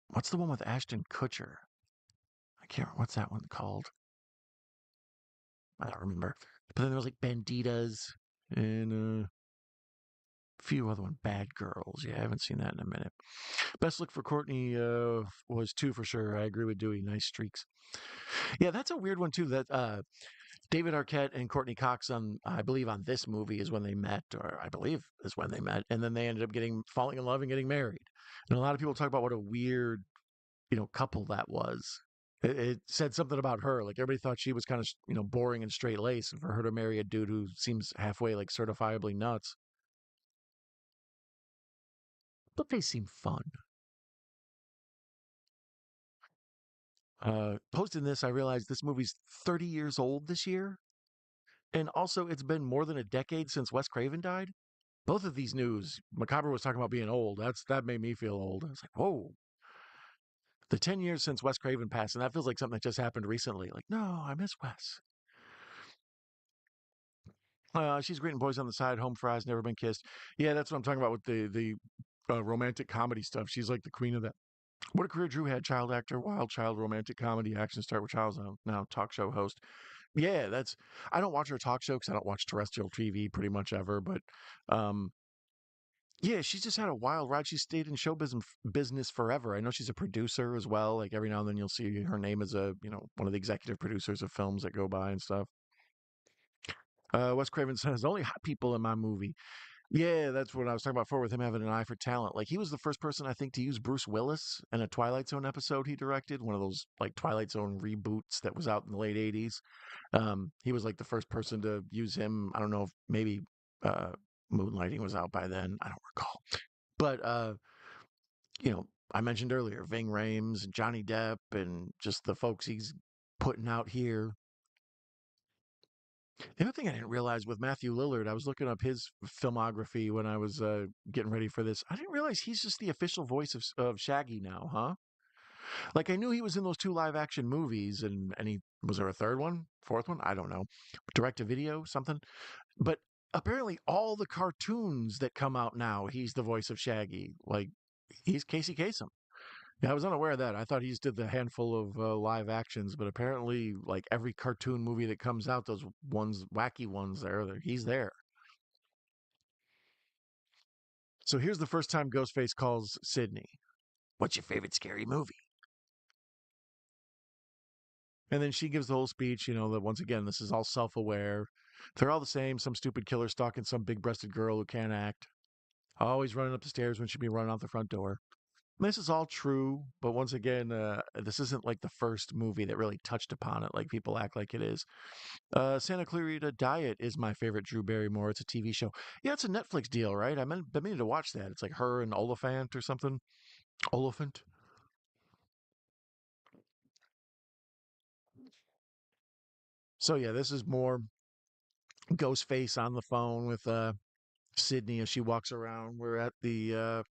What's the one with Ashton Kutcher? I can't. What's that one called? I don't remember. But then there was like Banditas and a few other one. Bad Girls. Yeah, I haven't seen that in a minute. Best look for Courtney was two for sure. I agree with Dewey. Nice streaks. Yeah, that's a weird one too. That David Arquette and Courtney Cox on, I believe, on this movie is when they met, or I believe is when they met, and then they ended up falling in love and getting married. And a lot of people talk about what a weird, couple that was. It said something about her. Like everybody thought she was kind of, boring and straight laced, and for her to marry a dude who seems halfway like certifiably nuts. But they seem fun. Posting this, I realized this movie's 30 years old this year. And also, it's been more than a decade since Wes Craven died. Both of these news, Macabre was talking about being old. That made me feel old. I was like, whoa, the 10 years since Wes Craven passed, and that feels like something that just happened recently. Like, no, I miss Wes. She's greeting boys on the side, home fries, never been kissed. Yeah, that's what I'm talking about with the romantic comedy stuff. She's like the queen of that. What a career Drew had: child actor, wild child, romantic comedy, action star with Child's now talk show host. Yeah, that's. I don't watch her talk show because I don't watch terrestrial TV pretty much ever, but um, yeah, she's just had a wild ride. She stayed in business forever. I know she's a producer as well. Like every now and then you'll see her name as one of the executive producers of films that go by and stuff. Wes Craven says, only hot people in my movie. Yeah, that's what I was talking about before with him having an eye for talent. Like he was the first person I think to use Bruce Willis in a Twilight Zone episode he directed, one of those like Twilight Zone reboots that was out in the late 80s. He was like the first person to use him. I don't know if maybe uh, Moonlighting was out by then. I don't recall. But I mentioned earlier Ving Rhames and Johnny Depp and just the folks he's putting out here. The other thing I didn't realize with Matthew Lillard, I was looking up his filmography when I was getting ready for this. I didn't realize he's just the official voice of Shaggy now, huh? Like I knew he was in those two live action movies, and he was there a third one, fourth one, I don't know, direct to video, something. But apparently, all the cartoons that come out now, he's the voice of Shaggy. Like he's Casey Kasem. Yeah, I was unaware of that. I thought he just did the handful of live actions, but apparently, like every cartoon movie that comes out, those wacky ones, he's there. So here's the first time Ghostface calls Sydney. What's your favorite scary movie? And then she gives the whole speech, that once again, this is all self aware. They're all the same. Some stupid killer stalking some big breasted girl who can't act. Always running up the stairs when she'd be running out the front door. This is all true, but once again, this isn't like the first movie that really touched upon it like people act like it is. Santa Clarita Diet is my favorite Drew Barrymore. It's a TV show. Yeah, it's a Netflix deal, right? Been meaning to watch that. It's like her and Oliphant or something. Oliphant. So yeah, this is more Ghostface on the phone with Sydney as she walks around. We're at the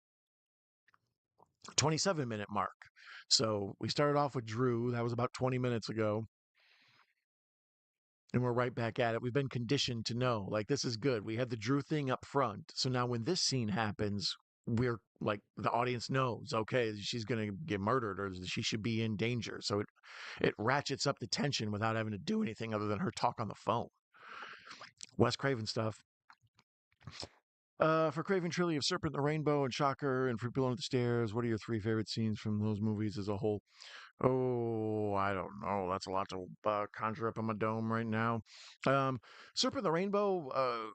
27-minute mark. So we started off with Drew. That was about 20 minutes ago. And we're right back at it. We've been conditioned to know, like, this is good. We had the Drew thing up front. So now when this scene happens, we're like, the audience knows, okay, she's going to get murdered or she should be in danger. So it ratchets up the tension without having to do anything other than her talk on the phone. Wes Craven stuff. For Craven Trilogy of Serpent and the Rainbow and Shocker and For People Under the Stairs, what are your three favorite scenes from those movies as a whole? Oh, I don't know. That's a lot to conjure up in my dome right now. Um, Serpent and the Rainbow,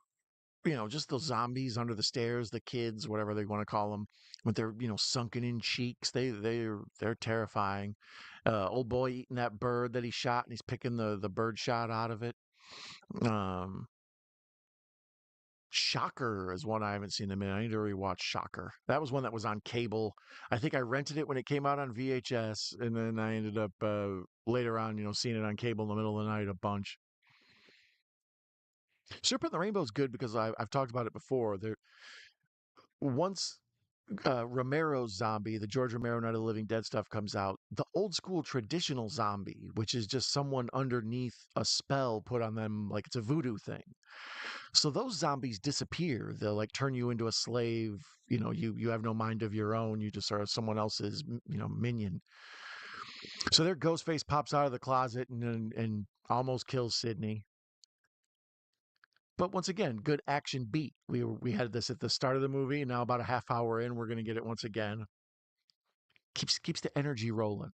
just those zombies under the stairs, the kids, whatever they want to call them, with their sunken in cheeks. They're terrifying. Old boy eating that bird that he shot, and he's picking the bird shot out of it. Um, Shocker is one I haven't seen in a minute. I need to rewatch Shocker. That was one that was on cable. I think I rented it when it came out on VHS, and then I ended up later on, seeing it on cable in the middle of the night a bunch. Serpent and the Rainbow is good because I've talked about it before. There once Romero's zombie, the George Romero Night of the Living Dead stuff comes out, the old school traditional zombie, which is just someone underneath a spell put on them, like it's a voodoo thing. So those zombies disappear. They'll like turn you into a slave. You have no mind of your own. You just are someone else's, minion. So their ghost face pops out of the closet and almost kills Sydney. But once again, good action beat. We had this at the start of the movie. And now about a half hour in, we're going to get it once again. Keeps the energy rolling.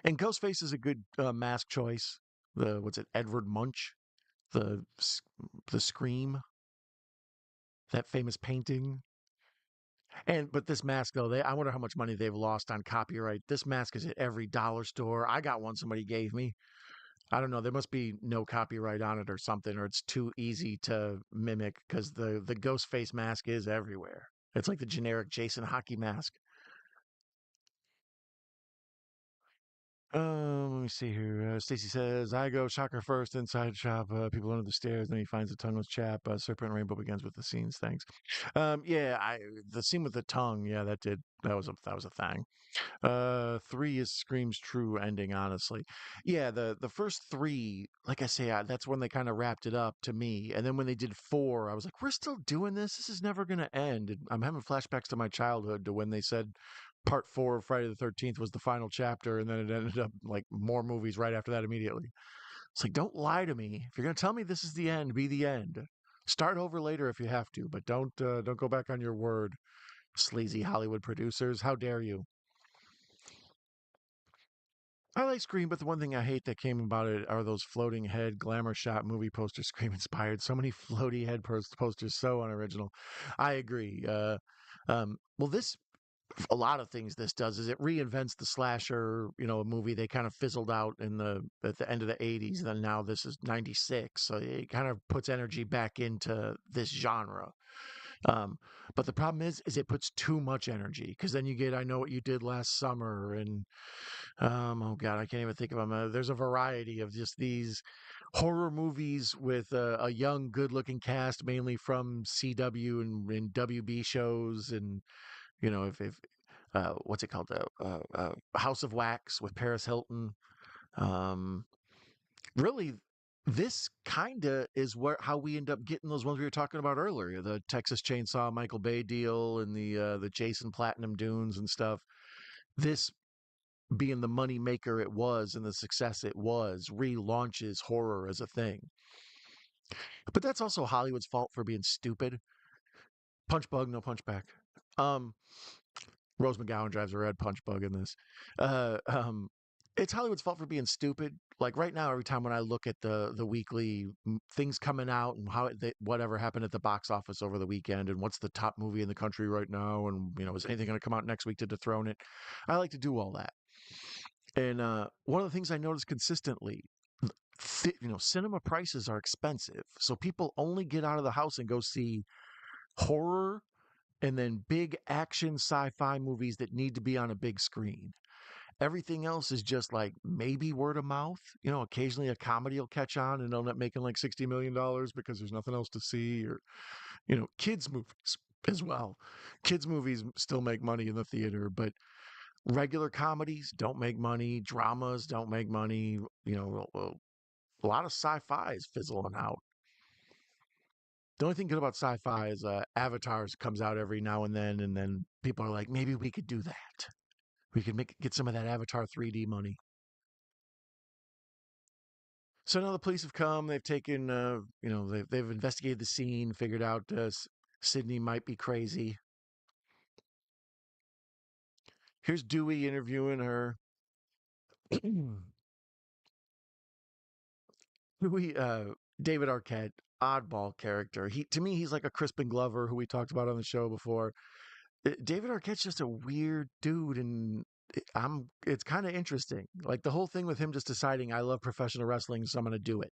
And Ghostface is a good mask choice. The what's it? Edward Munch, the the Scream, that famous painting. But this mask though, I wonder how much money they've lost on copyright. This mask is at every dollar store. I got one somebody gave me. I don't know. There must be no copyright on it or something, or it's too easy to mimic because the ghost face mask is everywhere. It's like the generic Jason hockey mask. Let me see here. Stacy says, I go shocker first, inside shop, people under the stairs, then he finds a tongueless chap. Serpent and Rainbow begins with the scenes. Thanks. Yeah, the scene with the tongue, yeah, that was a thing. Three is Scream's true ending, honestly. Yeah, the first three, like I say, that's when they kind of wrapped it up to me. And then when they did four, I was like, we're still doing this. This is never gonna end. And I'm having flashbacks to my childhood to when they said part four of Friday the 13th was the final chapter, and then it ended up like more movies right after that immediately. It's like, don't lie to me. If you're gonna tell me this is the end, be the end. Start over later if you have to, but don't go back on your word, sleazy Hollywood producers. How dare you? I like Scream, but the one thing I hate that came about it are those floating head glamour shot movie posters Scream inspired. So many floaty head posters, so unoriginal. I agree. Well, this a lot of things this does is it reinvents the slasher, a movie they kind of fizzled out at the end of the 80s. Then now this is 96, so it kind of puts energy back into this genre. Um, but the problem is it puts too much energy because then you get I Know What You Did Last Summer and oh God, I can't even think of them. There's a variety of just these horror movies with a young, good-looking cast, mainly from CW and WB shows, and if what's it called, House of Wax with Paris Hilton. Um, Really, this kinda is where how we end up getting those ones we were talking about earlier, the Texas Chainsaw Michael Bay deal and the Jason Platinum Dunes and stuff. This being the money maker it was and the success it was, relaunches horror as a thing. But that's also Hollywood's fault for being stupid. Punch bug, no punch back. Um, Rose McGowan drives a red punch bug in this. Uh, um, it's Hollywood's fault for being stupid. Like right now, every time when I look at the weekly things coming out and whatever happened at the box office over the weekend and what's the top movie in the country right now and is anything going to come out next week to dethrone it? I like to do all that. And one of the things I notice consistently, cinema prices are expensive. So people only get out of the house and go see horror and then big action sci-fi movies that need to be on a big screen. Everything else is just like maybe word of mouth. Occasionally a comedy will catch on and they'll end up making like $60 million because there's nothing else to see, or kids movies as well. Kids movies still make money in the theater, but regular comedies don't make money. Dramas don't make money. A lot of sci-fi is fizzling out. The only thing good about sci-fi is Avatars comes out every now and then people are like, maybe we could do that. We could get some of that Avatar 3D money. So now the police have come. They've taken, they've investigated the scene, figured out Sydney might be crazy. Here's Dewey interviewing her. Dewey, David Arquette, oddball character. To me, he's like a Crispin Glover who we talked about on the show before. David Arquette's just a weird dude, and it's kind of interesting. Like the whole thing with him just deciding I love professional wrestling, so I'm gonna do it.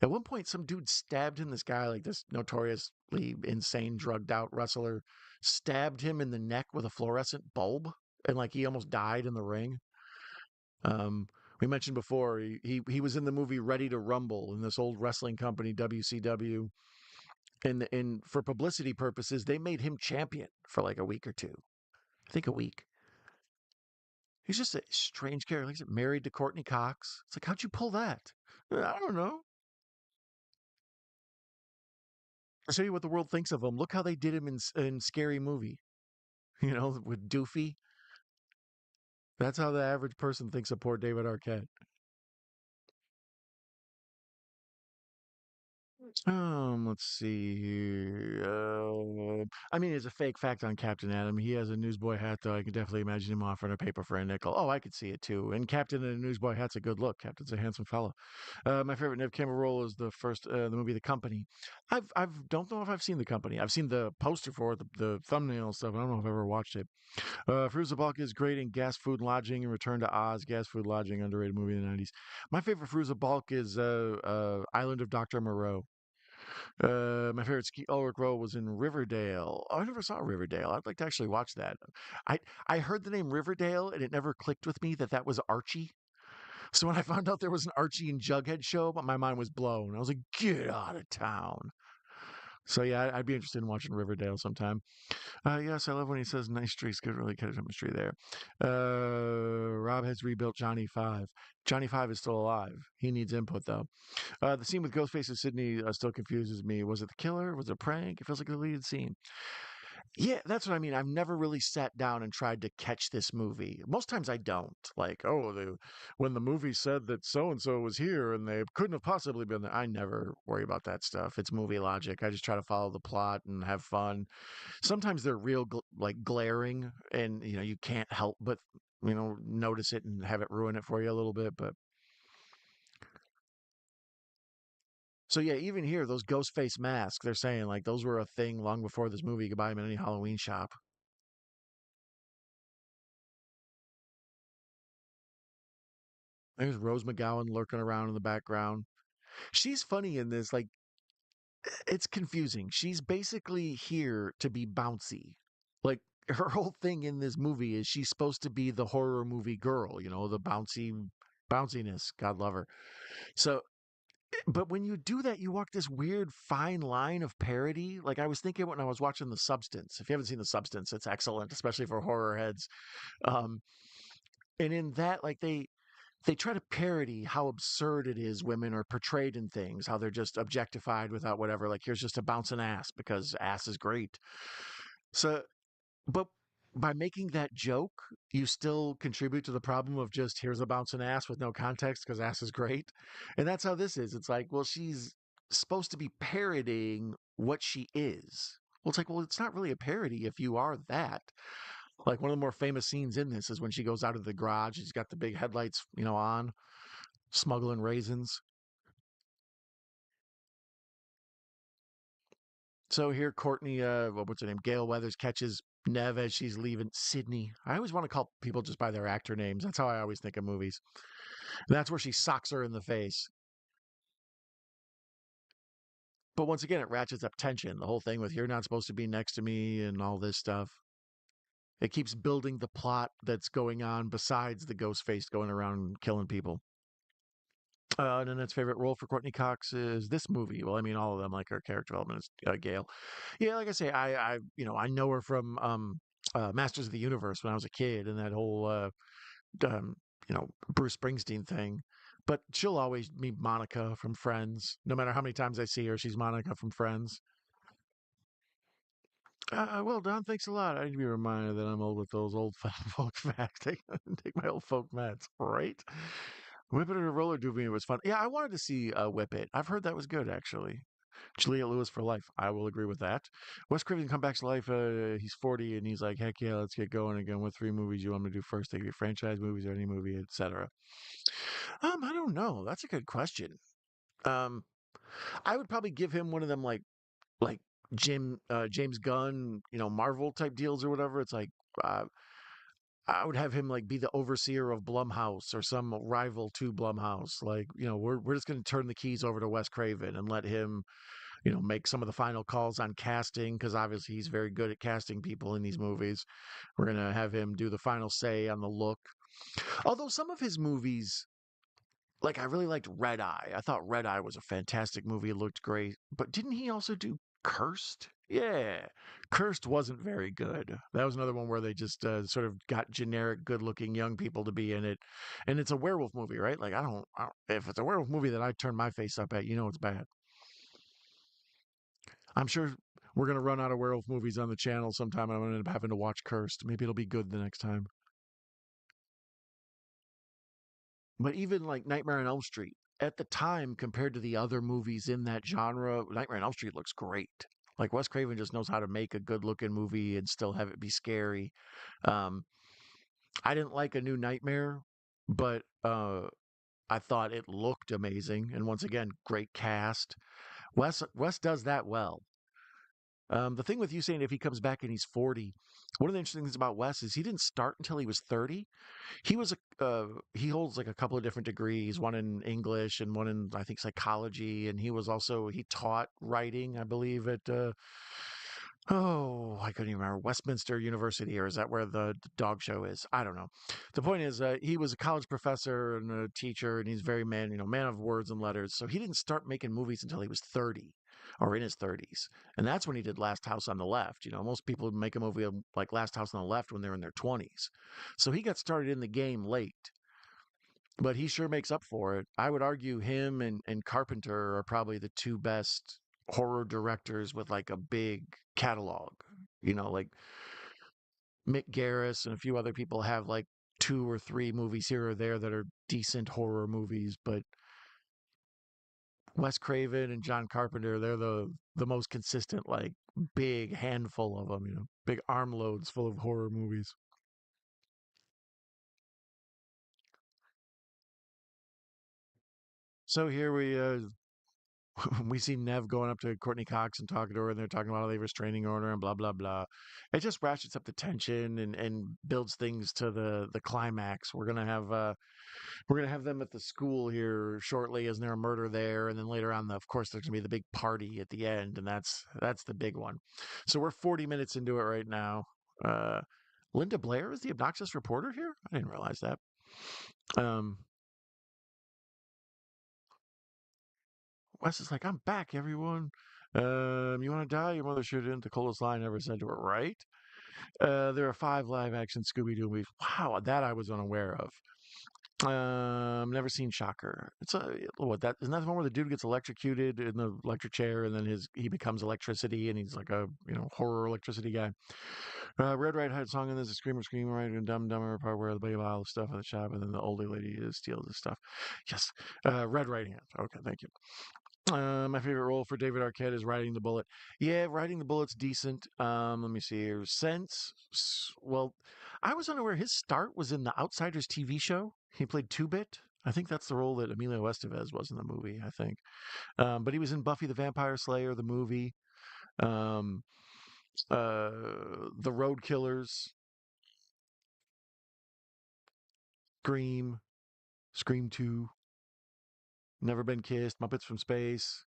At one point, some dude stabbed him. This guy, like this notoriously insane, drugged out wrestler, stabbed him in the neck with a fluorescent bulb, and like he almost died in the ring. Um, we mentioned before he was in the movie Ready to Rumble in this old wrestling company WCW, and for publicity purposes, they made him champion for like a week or two. I think a week. He's just a strange character. Like he's married to Courtney Cox. It's like, how'd you pull that? I don't know. I'll show you what the world thinks of him. Look how they did him in Scary Movie. With Doofy. That's how the average person thinks of poor David Arquette. Let's see here. I mean, it's a fake fact on Captain Adam. He has a newsboy hat, though. I can definitely imagine him offering a paper for a nickel. Oh, I could see it too. And Captain in a newsboy hat's a good look. Captain's a handsome fellow. My favorite Neve Campbell role is the movie The Company. Don't know if I've seen The Company. I've seen the poster for it, the thumbnail stuff. I don't know if I've ever watched it. Fruza Balk is great in Gas, Food, Lodging and Return to Oz. Gas, Food, Lodging, underrated movie in the 90s. My favorite Fruza Balk is Island of Dr. Moreau. My favorite Skeet Ulrich role was in Riverdale. Oh, I never saw Riverdale. I'd like to actually watch that. I I heard the name Riverdale, and it never clicked with me that that was Archie. So when I found out there was an Archie and Jughead show, my mind was blown. I was like, "Get out of town!" So yeah, I'd be interested in watching Riverdale sometime. Yes, I love when he says nice streaks. Could really cut chemistry there. Rob has rebuilt Johnny Five. Johnny Five is still alive. He needs input though. The scene with Ghostface and Sydney still confuses me. Was it the killer? Was it a prank? It feels like a deleted scene. Yeah, that's what I mean. I've never really sat down and tried to catch this movie. Most times I don't. Like, oh, when the movie said that so and so was here and they couldn't have possibly been there. I never worry about that stuff. It's movie logic. I just try to follow the plot and have fun. Sometimes they're real, like glaring, and you can't help but notice it and have it ruin it for you a little bit. But so yeah, even here, those ghost face masks, they're saying like those were a thing long before this movie. You could buy them in any Halloween shop. There's Rose McGowan lurking around in the background. She's funny in this. Like, it's confusing. She's basically here to be bouncy. Like, her whole thing in this movie is she's supposed to be the horror movie girl, the bounciness. God love her. So, but when you do that, you walk this weird fine line of parody. Like, I was thinking when I was watching The Substance. If you haven't seen The Substance, it's excellent, especially for horror heads. Um, and in that, like, they try to parody how absurd it is women are portrayed in things, how they're just objectified without whatever. Like, here's just a bouncing ass because ass is great. So, but by making that joke, you still contribute to the problem of just here's a bouncing ass with no context because ass is great. And that's how this is. It's like, well, she's supposed to be parodying what she is. Well, it's like, well, it's not really a parody if you are that. Like one of the more famous scenes in this is when she goes out of the garage. She's got the big headlights, on, smuggling raisins. So here, Courtney, what's her name? Gail Weathers catches Neve as she's leaving Sydney. I always want to call people just by their actor names. That's how I always think of movies. And that's where she socks her in the face. But once again, it ratchets up tension. The whole thing with you're not supposed to be next to me and all this stuff. It keeps building the plot that's going on besides the ghost face going around killing people. And then its favorite role for Courtney Cox is this movie. Well, I mean, all of them, like her character development is Gail. Yeah, like I say, I know her from Masters of the Universe when I was a kid, and that whole um, Bruce Springsteen thing. But she'll always be Monica from Friends. No matter how many times I see her, she's Monica from Friends. Well, Don, thanks a lot. I need to be reminded that I'm old with those old folk facts. Take my old folk meds, right? Whip It or Roller Derby was fun. Yeah, I wanted to see Whip It. I've heard that was good, actually. Juliette Lewis for life. I will agree with that. Wes Craven come back to life. He's 40 and he's like, heck yeah, let's get going again. What three movies you want me to do first? They could be franchise movies or any movie, etc. I don't know. That's a good question. Um, I would probably give him one of them like James Gunn, Marvel type deals or whatever. It's like uh, I would have him like be the overseer of Blumhouse or some rival to Blumhouse. Like, we're just going to turn the keys over to Wes Craven and let him, make some of the final calls on casting because obviously he's very good at casting people in these movies. We're going to have him do the final say on the look. Although some of his movies, like I really liked Red Eye. I thought Red Eye was a fantastic movie. It looked great. But didn't he also do Cursed? Yeah. Cursed wasn't very good. That was another one where they just sort of got generic good-looking young people to be in it. And it's a werewolf movie, right? Like I don't if it's a werewolf movie that I turn my face up at, it's bad. I'm sure we're going to run out of werewolf movies on the channel sometime and I'm going to end up having to watch Cursed. Maybe it'll be good the next time. But even like Nightmare on Elm Street, at the time, compared to the other movies in that genre, Nightmare on Elm Street looks great. Like Wes Craven just knows how to make a good looking movie and still have it be scary. Um, I didn't like A New Nightmare, but I thought it looked amazing. And once again, great cast. Wes does that well. The thing with you saying if he comes back and he's 40, one of the interesting things about Wes is he didn't start until he was 30. He holds like a couple of different degrees, one in English and one in I think psychology, and he taught writing, I believe, at I couldn't even remember, Westminster University, or is that where the dog show is? I don't know. The point is, he was a college professor and a teacher, and he's very man of words and letters. So he didn't start making movies until he was 30 or in his 30s. And that's when he did Last House on the Left. Most people make a movie like Last House on the Left when they're in their 20s. So he got started in the game late, but he sure makes up for it. I would argue him and Carpenter are probably the two best horror directors with like a big catalog. Like Mick Garris and a few other people have like two or three movies here or there that are decent horror movies, but Wes Craven and John Carpenter, they're the most consistent, like big handful of them, big armloads full of horror movies. So here we see Neve going up to Courtney Cox and talking to her, and they're talking about how they have a restraining order and blah blah blah. It just ratchets up the tension and builds things to the climax. We're gonna have them at the school here shortly. Isn't there a murder there? And then later on, of course, there's gonna be the big party at the end, and that's the big one. So we're 40 minutes into it right now. Uh, Linda Blair is the obnoxious reporter here. I didn't realize that. Um, Wes is like, I'm back, everyone. You want to die? Your mother should have. The coldest line ever said to her, right? There are 5 live action Scooby Doo movies. Wow, that I was unaware of. Never seen Shocker. It's a what that isn't that the one where the dude gets electrocuted in the electric chair and then he becomes electricity and he's like a horror electricity guy. Red Right had a song in this, a Screamer Screamer right and Dumb Dumber part where they buy all the stuff in the shop and then the oldie lady steals the stuff. Yes, Red Right Hand. Okay, thank you. My favorite role for David Arquette is riding the bullet. Yeah, riding the bullet's decent. Let me see here. Well, I was unaware his start was in the Outsiders TV show. He played Two Bit. I think that's the role that Emilio Estevez was in the movie. I think, but he was in Buffy the Vampire Slayer, the movie, um, uh, the Road Killers, Scream, Scream 2, Never Been Kissed, Muppets from Space.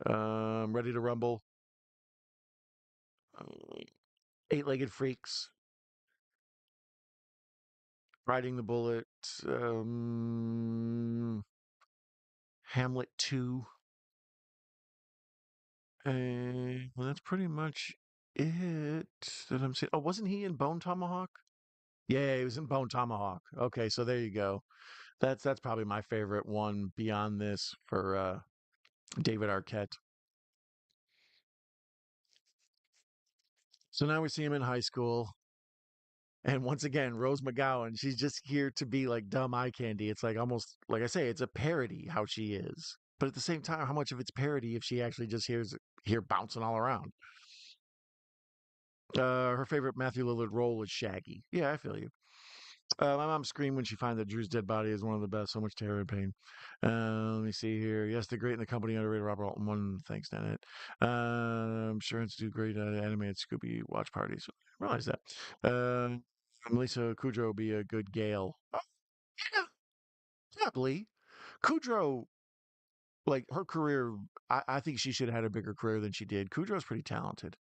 Ready to Rumble, Eight-Legged Freaks, Riding the Bullet, um, Hamlet 2. Well, that's pretty much it that I'm seeing. Oh, wasn't he in Bone Tomahawk? Yeah, he was in Bone Tomahawk. Okay, so there you go. That's probably my favorite one beyond this for David Arquette. So now we see him in high school. And once again, Rose McGowan, she's just here to be like dumb eye candy. It's like almost, like I say, it's a parody how she is. But at the same time, how much of it's parody if she actually just hears here bouncing all around? Her favorite Matthew Lillard role is Shaggy. Yeah, I feel you. My mom screamed when she finds that Drew's dead body is one of the best. So much terror and pain. Let me see here. Yes, the great in the company underrated Robert Alton one. Thanks, Nanette. I'm sure it's do great animated Scooby watch parties. I realize that. Melissa Kudrow would be a good Gale. Oh, yeah, probably. Kudrow, like her career, I think she should have had a bigger career than she did. Kudrow's pretty talented.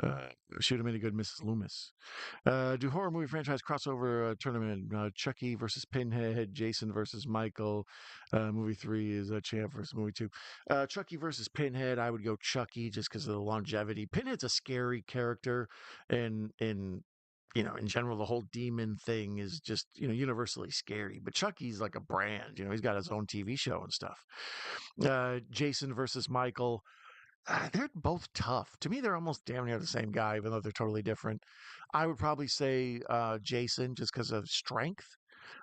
Uh, she would have made a good Mrs. Loomis. Do horror movie franchise crossover tournament? Chucky versus Pinhead, Jason versus Michael. Movie three is Champ versus movie two. Chucky versus Pinhead. I would go Chucky just because of the longevity. Pinhead's a scary character, and in general, the whole demon thing is just universally scary. But Chucky's like a brand. He's got his own TV show and stuff. Jason versus Michael. They're both tough. To me, they're almost damn near the same guy, even though they're totally different. I would probably say Jason just because of strength.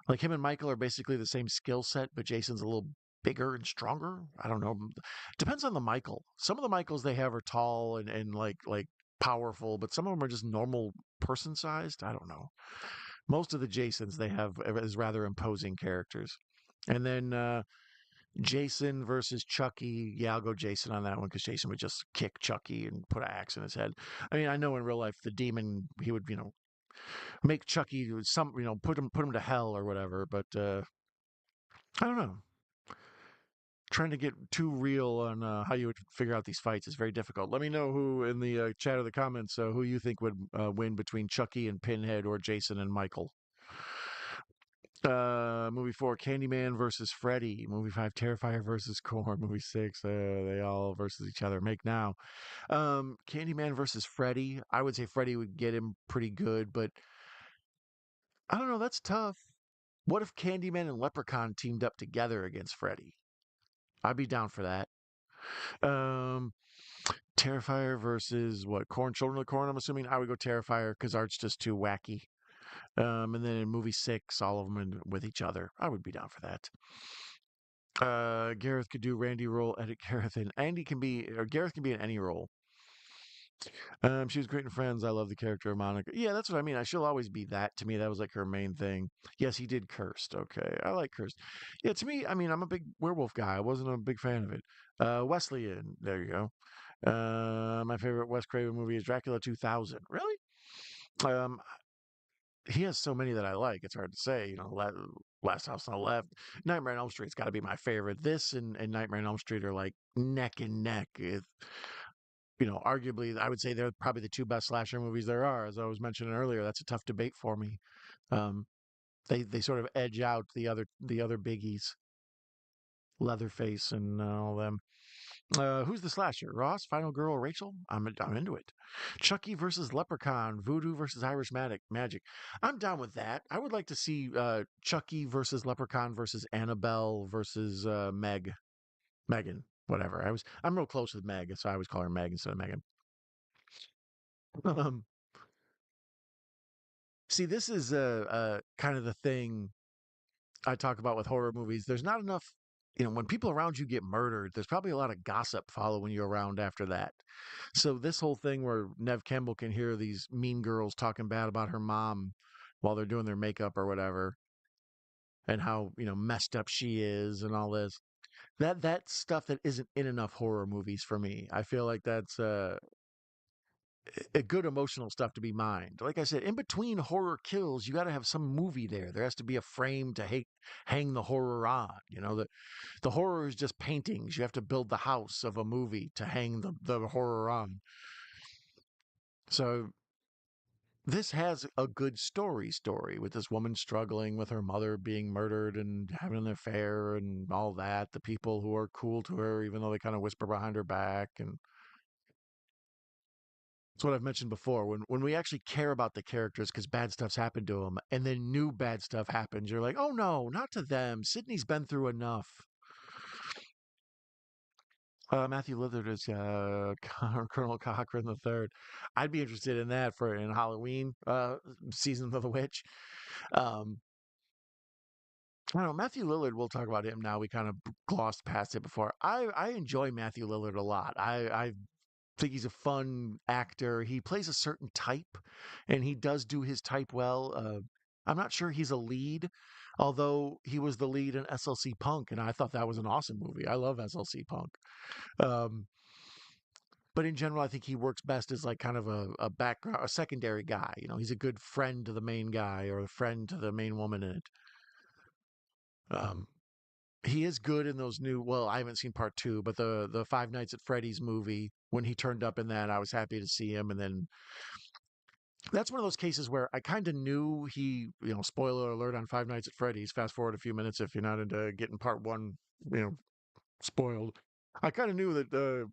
Like him and Michael are basically the same skill set, but Jason's a little bigger and stronger. I don't know. Depends on the Michael. Some of the Michaels they have are tall and like powerful, but some of them are just normal person sized. I don't know. Most of the Jasons they have is rather imposing characters. And then Jason versus Chucky. Yeah, I'll go Jason on that one because Jason would just kick Chucky and put an axe in his head. I mean, I know in real life the demon he would make Chucky put him to hell or whatever. But I don't know. Trying to get too real on how you would figure out these fights is very difficult. Let me know who in the chat or the comments who you think would win between Chucky and Pinhead or Jason and Michael. Movie four, Candyman versus Freddy. Movie five, Terrifier versus Corn. Movie six, they all versus each other. Make now. Candyman versus Freddy. I would say Freddy would get him pretty good, but I don't know. That's tough. What if Candyman and Leprechaun teamed up together against Freddy? I'd be down for that. Um, Terrifier versus what? Corn, Children of the Corn. I'm assuming I would go Terrifier because Art's just too wacky. And then in movie six, all of them with each other. I would be down for that. Gareth could do Randy role, edit Gareth, and Gareth can be in any role. She was great in Friends. I love the character of Monica. Yeah, that's what I mean. She'll always be that to me. That was like her main thing. Yes, he did Cursed. Okay, I like Cursed. Yeah, to me, I mean, I'm a big werewolf guy. I wasn't a big fan of it. Wesleyan. There you go. My favorite Wes Craven movie is Dracula 2000. Really? Um, he has so many that I like. It's hard to say. Last House on the Left, Nightmare on Elm Street's got to be my favorite. This and Nightmare on Elm Street are like neck and neck. Arguably, I would say they're probably the two best slasher movies there are. As I was mentioning earlier, that's a tough debate for me. Um, they sort of edge out the other biggies, Leatherface and all them. Who's the slasher? Ross, Final Girl, Rachel? I'm into it. Chucky versus Leprechaun, Voodoo versus Irish Magic. I'm down with that. I would like to see Chucky versus Leprechaun versus Annabelle versus Megan, whatever. I'm real close with Meg, so I always call her Meg instead of Megan. Um, See, this is kind of the thing I talk about with horror movies. There's not enough, when people around you get murdered, there's probably a lot of gossip following you around after that. So this whole thing where Neve Campbell can hear these mean girls talking bad about her mom while they're doing their makeup or whatever, and how messed up she is and all this. That stuff that isn't in enough horror movies for me. I feel like that's a good emotional stuff to be mined. Like I said, in between horror kills, you got to have some movie there. There has to be a frame to hate hang the horror on. The horror is just paintings. You have to build the house of a movie to hang the horror on. So this has a good story with this woman struggling with her mother being murdered and having an affair and all that. The people who are cool to her, even though they kind of whisper behind her back. And it's what I've mentioned before. When we actually care about the characters because bad stuff's happened to them, and then new bad stuff happens, you're like, oh no, not to them. Sydney's been through enough. Matthew Lillard is Colonel Cochran the Third. I'd be interested in that for in Halloween season of the witch. Um, I don't know, Matthew Lillard. We'll talk about him now. We kind of glossed past it before. I enjoy Matthew Lillard a lot. I think he's a fun actor. He plays a certain type, and he does do his type well. I'm not sure he's a lead, although he was the lead in SLC Punk, and I thought that was an awesome movie. I love SLC Punk. Um, but in general, I think he works best as like kind of a background, a secondary guy. He's a good friend to the main guy or a friend to the main woman in it. Um, he is good in those new. Well, I haven't seen part two, but the Five Nights at Freddy's movie when he turned up in that, I was happy to see him. And then that's one of those cases where I kind of knew he. Spoiler alert on Five Nights at Freddy's. Fast forward a few minutes if you're not into getting part one, you know, spoiled. I kind of knew that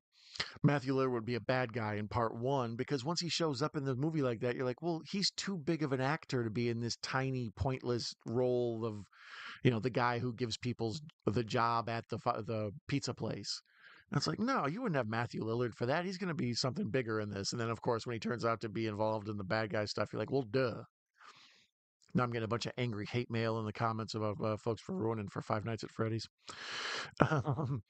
Matthew Lillard would be a bad guy in part one because once he shows up in the movie like that, you're like, well, he's too big of an actor to be in this tiny, pointless role of, the guy who gives people the job at the pizza place. And it's like, no, you wouldn't have Matthew Lillard for that. He's going to be something bigger in this. And then, of course, when he turns out to be involved in the bad guy stuff, you're like, well, duh. Now I'm getting a bunch of angry hate mail in the comments about folks for ruining for Five Nights at Freddy's. Um,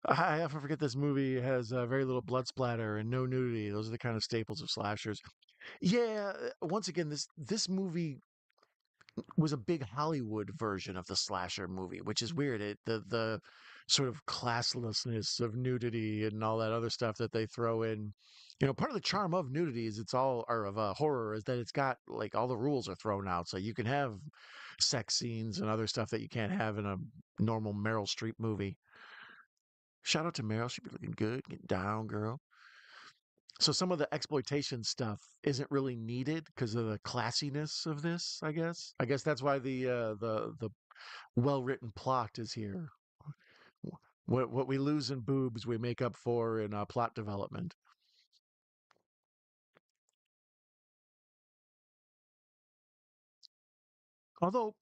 I often forget this movie has very little blood splatter and no nudity. Those are the kind of staples of slashers. Yeah, once again, this movie was a big Hollywood version of the slasher movie, which is weird. The sort of classlessness of nudity and all that other stuff that they throw in. Part of the charm of nudity is it's all, or of horror, is that it's got like all the rules are thrown out, so you can have sex scenes and other stuff that you can't have in a normal Meryl Streep movie. Shout out to Meryl. She'd be looking good, getting down, girl. So some of the exploitation stuff isn't really needed because of the classiness of this, I guess. I guess that's why the well-written plot is here. What we lose in boobs, we make up for in plot development. Although,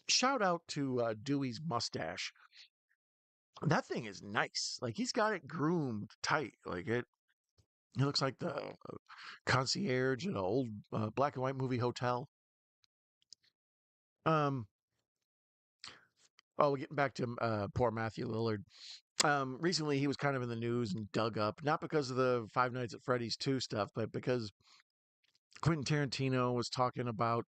shout out to Dewey's mustache. That thing is nice. Like he's got it groomed tight. Like it. He looks like the concierge in an old black and white movie hotel. Um, Oh, getting back to poor Matthew Lillard. Recently, he was kind of in the news and dug up, not because of the Five Nights at Freddy's 2 stuff, but because Quentin Tarantino was talking about,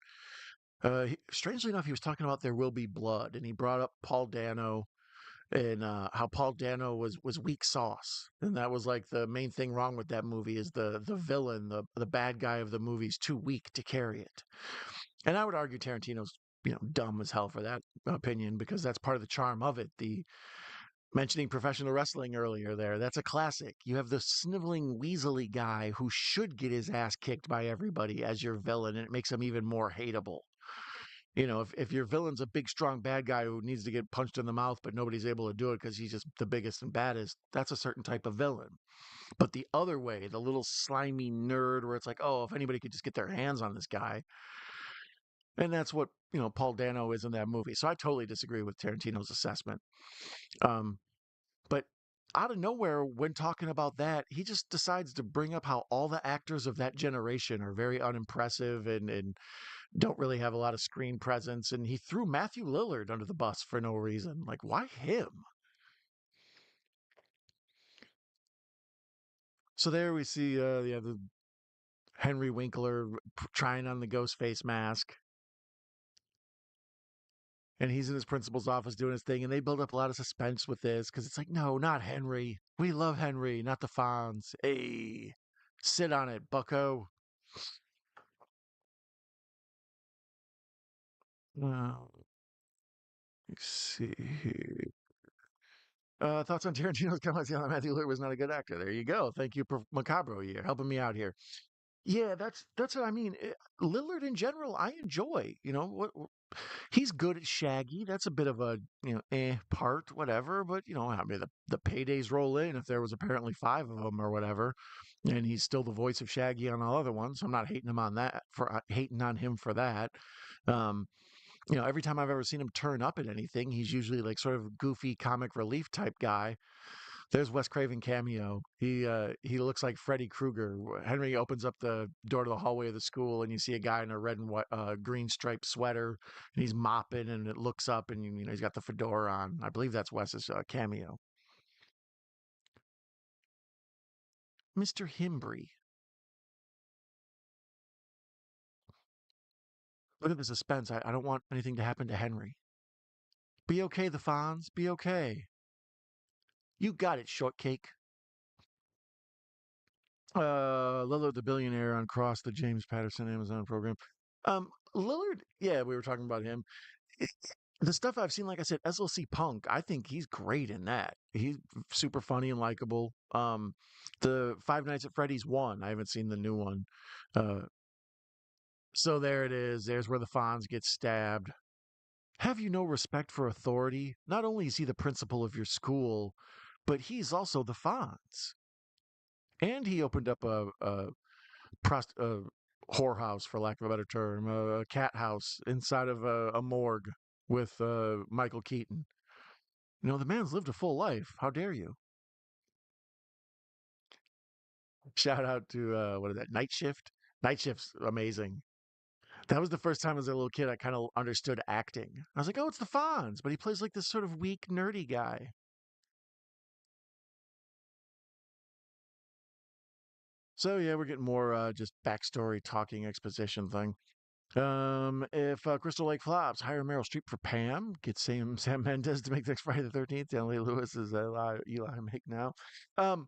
strangely enough, he was talking about There Will Be Blood, and he brought up Paul Dano and how Paul Dano was weak sauce, and that was like the main thing wrong with that movie is the villain, the bad guy of the movie is too weak to carry it. And I would argue Tarantino's dumb as hell for that opinion because that's part of the charm of it. The mentioning professional wrestling earlier there, that's a classic. You have the sniveling weaselly guy who should get his ass kicked by everybody as your villain, and it makes him even more hateable. If your villain's a big, strong, bad guy who needs to get punched in the mouth, but nobody's able to do it because he's just the biggest and baddest, that's a certain type of villain. But the other way, the little slimy nerd where it's like, oh, if anybody could just get their hands on this guy, and that's what, Paul Dano is in that movie. So I totally disagree with Tarantino's assessment. Um, but out of nowhere, when talking about that, he just decides to bring up how all the actors of that generation are very unimpressive and don't really have a lot of screen presence. And he threw Matthew Lillard under the bus for no reason. Like, why him? So there we see, the Henry Winkler trying on the ghost face mask. And he's in his principal's office doing his thing, and they build up a lot of suspense with this because it's like, no, not Henry. We love Henry, not the Fonz. Hey, sit on it, Bucko. Wow. Let's see here. Thoughts on Tarantino's comments on Matthew Lillard was not a good actor. There you go. Thank you, Macabro. You're helping me out here. Yeah, that's what I mean. Lillard in general, I enjoy. He's good at Shaggy. That's a bit of a part, whatever. But I mean, the paydays roll in. If there was apparently five of them or whatever, and he's still the voice of Shaggy on all other ones. I'm not hating on him for that. Um, every time I've ever seen him turn up at anything, he's usually like sort of goofy comic relief type guy. There's Wes Craven cameo. He looks like Freddy Krueger. Henry opens up the door to the hallway of the school, and you see a guy in a red and white, green striped sweater, and he's mopping, and it looks up, and he's got the fedora on. I believe that's Wes's cameo. Mr. Himbry. Look at the suspense. I don't want anything to happen to Henry. Be okay, the Fonz. Be okay. You got it, shortcake. Lillard the billionaire on Cross, the James Patterson Amazon program. Lillard, yeah, we were talking about him. It- the stuff I've seen, like I said, SLC Punk, I think he's great in that. He's super funny and likable. The Five Nights at Freddy's one, I haven't seen the new one. Uh, so there it is. There's where the Fonz get stabbed. Have you no respect for authority? Not only is he the principal of your school, but he's also the Fonz. And he opened up a prost- uh, whorehouse, for lack of a better term, a cat house inside of a morgue with Michael Keaton. The man's lived a full life. How dare you? Shout out to what is that? Night Shift. Night Shift's amazing. That was the first time as a little kid I kind of understood acting. I was like, oh, it's the Fonz, but he plays like this sort of weak, nerdy guy. So yeah, we're getting more just backstory, talking, exposition thing. If Crystal Lake flops, hire Meryl Streep for Pam. Get Sam Mendes to make next Friday the 13th. Emily Lewis is Eli make now. Um,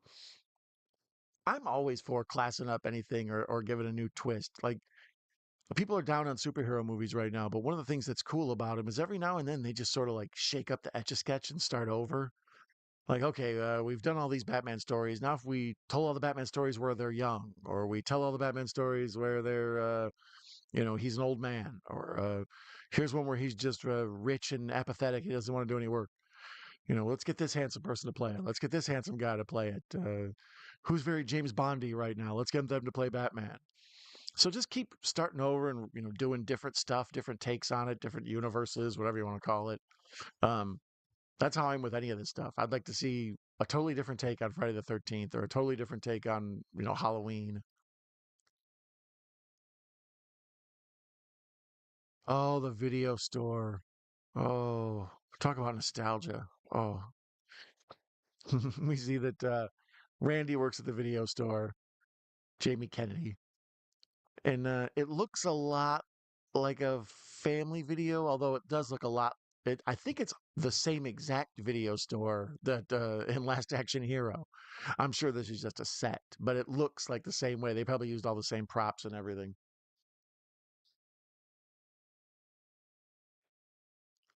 I'm always for classing up anything or giving a new twist. Like people are down on superhero movies right now, but one of the things that's cool about them is every now and then they just sort of like shake up the etch a sketch and start over. Like, okay, we've done all these Batman stories. Now, if we tell all the Batman stories where they're young, or we tell all the Batman stories where he's an old man, or here's one where he's just rich and apathetic. He doesn't want to do any work. Let's get this handsome person to play it. Let's get this handsome guy to play it. Who's very James Bondy right now? Let's get them to play Batman. So just keep starting over and doing different stuff, different takes on it, different universes, whatever you want to call it. Um, that's how I'm with any of this stuff. I'd like to see a totally different take on Friday the 13th or a totally different take on Halloween. Oh, the video store. Oh, talk about nostalgia. Oh, we see that Randy works at the video store, Jamie Kennedy, and it looks a lot like a family video, although it does look a lot. I think it's the same exact video store that in Last Action Hero. I'm sure this is just a set, but it looks like the same way. They probably used all the same props and everything.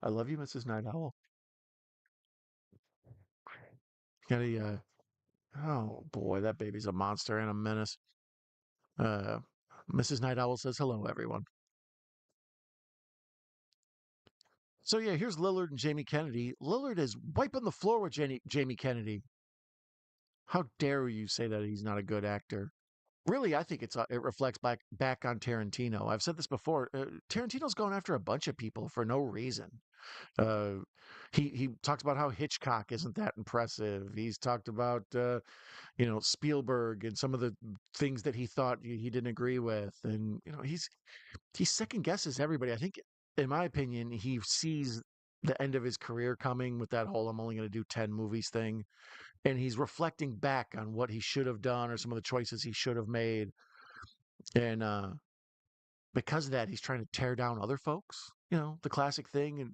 I love you, Mrs. Night Owl. Got a oh boy, that baby's a monster and a menace. Uh, Mrs. Night Owl says hello, everyone. So yeah, here's Lillard and Jamie Kennedy. Lillard is wiping the floor with Jamie Kennedy. How dare you say that he's not a good actor? Really, I think it reflects back on Tarantino. I've said this before. Tarantino's going after a bunch of people for no reason. Uh, he talks about how Hitchcock isn't that impressive. He's talked about Spielberg and some of the things that he thought he didn't agree with, and he second guesses everybody. I think, in my opinion, he sees the end of his career coming with that whole "I'm only going to do 10 movies" thing, and he's reflecting back on what he should have done or some of the choices he should have made, and because of that, he's trying to tear down other folks. The classic thing. And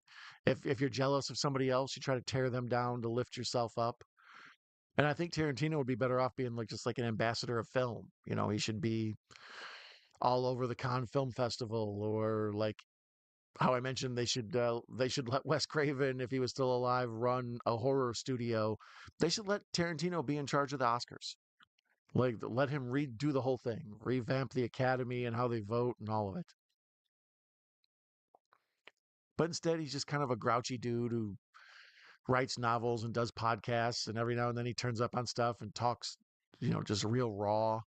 if you're jealous of somebody else, you try to tear them down to lift yourself up. And I think Tarantino would be better off being like just like an ambassador of film. He should be all over the Cannes Film Festival or like how I mentioned they should let Wes Craven, if he was still alive, run a horror studio. They should let Tarantino be in charge of the Oscars. Like let him redo the whole thing, revamp the Academy and how they vote and all of it. But instead, he's just kind of a grouchy dude who writes novels and does podcasts, and every now and then he turns up on stuff and talks, just real raw.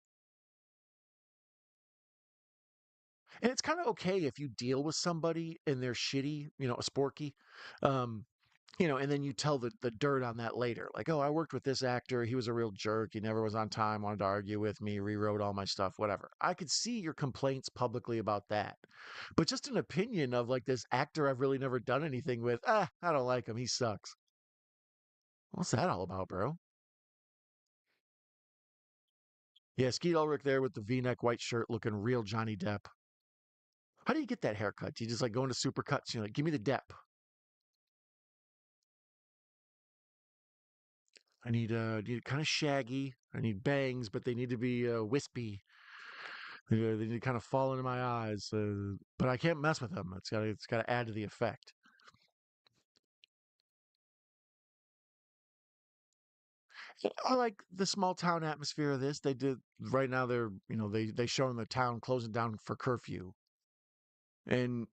And it's kind of okay if you deal with somebody and they're shitty, a sporky, um, and then you tell the dirt on that later. Like, oh, I worked with this actor. He was a real jerk. He never was on time, wanted to argue with me, rewrote all my stuff, whatever. I could see your complaints publicly about that. But just an opinion of like this actor I've really never done anything with, I don't like him. He sucks. What's that all about, bro? Yeah, Skeet Ulrich there with the V-neck white shirt looking real Johnny Depp. How do you get that haircut? Do you just like go into supercuts? You're like, give me the Depp. I need kind of shaggy. I need bangs, but they need to be wispy. They need to kind of fall into my eyes. But I can't mess with them. It's got to add to the effect. I like the small town atmosphere of this. They did right now. They showing the town closing down for curfew, and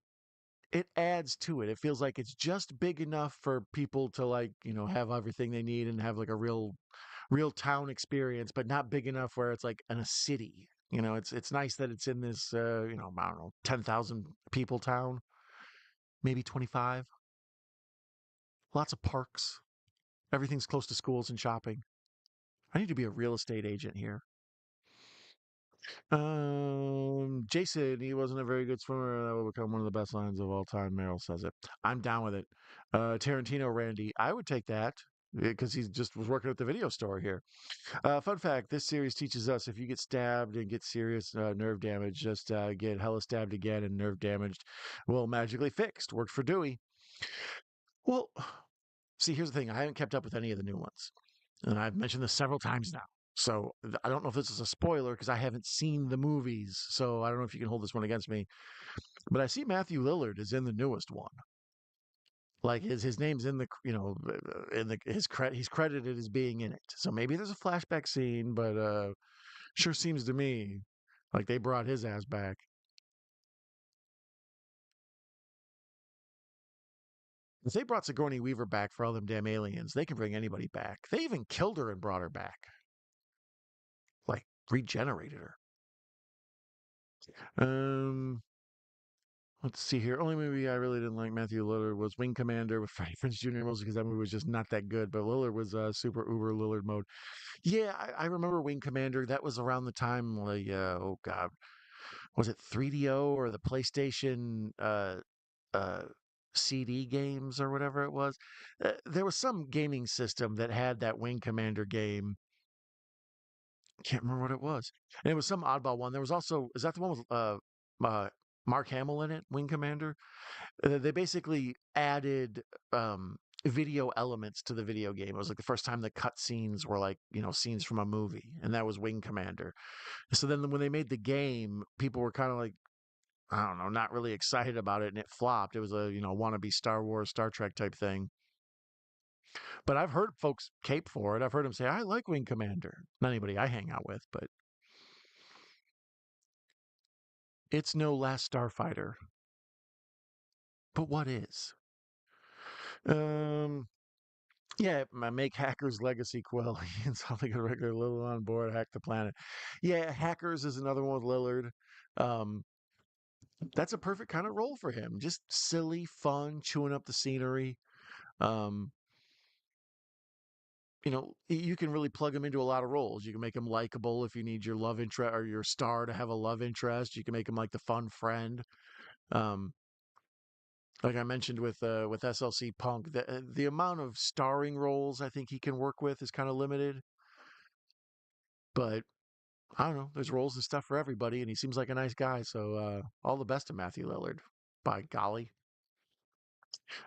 it adds to it. It feels like it's just big enough for people to like have everything they need and have like a real town experience, but not big enough where it's like in a city. It's nice that it's in this I don't know, 10,000 people town, maybe 25. Lots of parks. Everything's close to schools and shopping. I need to be a real estate agent here. Jason, he wasn't a very good swimmer. That will become one of the best lines of all time. Meryl says it. I'm down with it. Tarantino, Randy, I would take that because he just was working at the video store here. Fun fact: this series teaches us if you get stabbed and get serious nerve damage, just get hella stabbed again and nerve damaged will magically fixed. Worked for Dewey. Well, see, here's the thing: I haven't kept up with any of the new ones, and I've mentioned this several times now. So I don't know if this is a spoiler because I haven't seen the movies. So I don't know if you can hold this one against me. But I see Matthew Lillard is in the newest one. Like his name's in the in the his credit he's credited as being in it. So maybe there's a flashback scene, but sure seems to me like they brought his ass back. If they brought Sigourney Weaver back for all them damn aliens, they can bring anybody back. They even killed her and brought her back, like regenerated her. Um, let's see here. Only movie I really didn't like Matthew Lillard was Wing Commander with Freddie Prinze Jr. mostly because that movie was just not that good. But Lillard was super uber Lillard mode. Yeah, I remember Wing Commander. That was around the time like oh god, was it 3DO or the PlayStation uh CD games or whatever it was. There was some gaming system that had that Wing Commander game. Can't remember what it was. And it was some oddball one. There was also is that the one with uh Mark Hamill in it, Wing Commander? They basically added video elements to the video game. It was like the first time the cutscenes were like, scenes from a movie, and that was Wing Commander. So then when they made the game, people were kind of like, I don't know, not really excited about it, and it flopped. It was a, wannabe Star Wars, Star Trek type thing. But I've heard folks cape for it. I've heard them say, I like Wing Commander. Not anybody I hang out with, but it's no Last Starfighter. But what is? Um, Yeah, make Hackers Legacy Quill. And something a regular Lillard on board, hack the planet. Yeah, Hackers is another one with Lillard. Um, that's a perfect kind of role for him. Just silly, fun, chewing up the scenery. Um, you can really plug him into a lot of roles. You can make him likable if you need your love interest or your star to have a love interest. You can make him like the fun friend. Um, like I mentioned with SLC Punk, the amount of starring roles I think he can work with is kind of limited. But I don't know. There's roles and stuff for everybody, and he seems like a nice guy. So all the best to Matthew Lillard. By golly.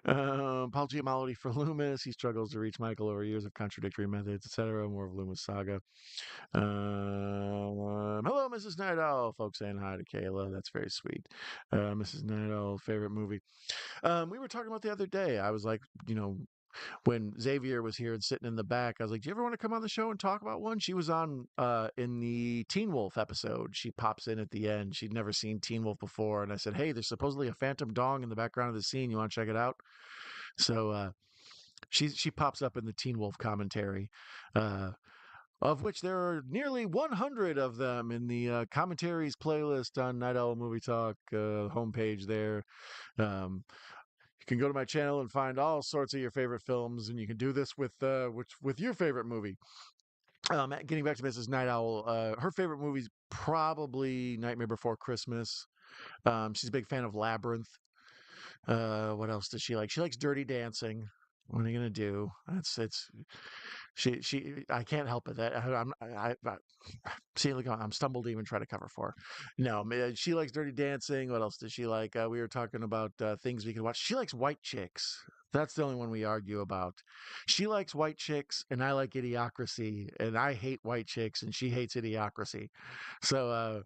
Paul Giamatti for Loomis. He struggles to reach Michael over years of contradictory methods, etc. More of Loomis saga. Hello, Mrs. Night Owl. Folks saying hi to Kayla. That's very sweet. Mrs. Night Owl, favorite movie. We were talking about the other day. I was like, when Xavier was here and sitting in the back, I was like, "Do you ever want to come on the show and talk about one?" She was on in the Teen Wolf episode. She pops in at the end. She'd never seen Teen Wolf before, and I said, "Hey, there's supposedly a phantom dong in the background of the scene. You want to check it out?" So she pops up in the Teen Wolf commentary, uh, of which there are nearly 100 of them in the commentaries playlist on Night Owl Movie Talk homepage there. Um, you can go to my channel and find all sorts of your favorite films, and you can do this with your favorite movie. Getting back to Mrs. Night Owl, her favorite movie's probably Nightmare Before Christmas. She's a big fan of Labyrinth. What else does she like? She likes Dirty Dancing. What are you gonna do? It's she. I can't help it. That I see. Look, I'm stumbled to even try to cover for her. No, she likes Dirty Dancing. What else does she like? We were talking about things we could watch. She likes White Chicks. That's the only one we argue about. She likes White Chicks, and I like Idiocracy, and I hate White Chicks, and she hates Idiocracy. So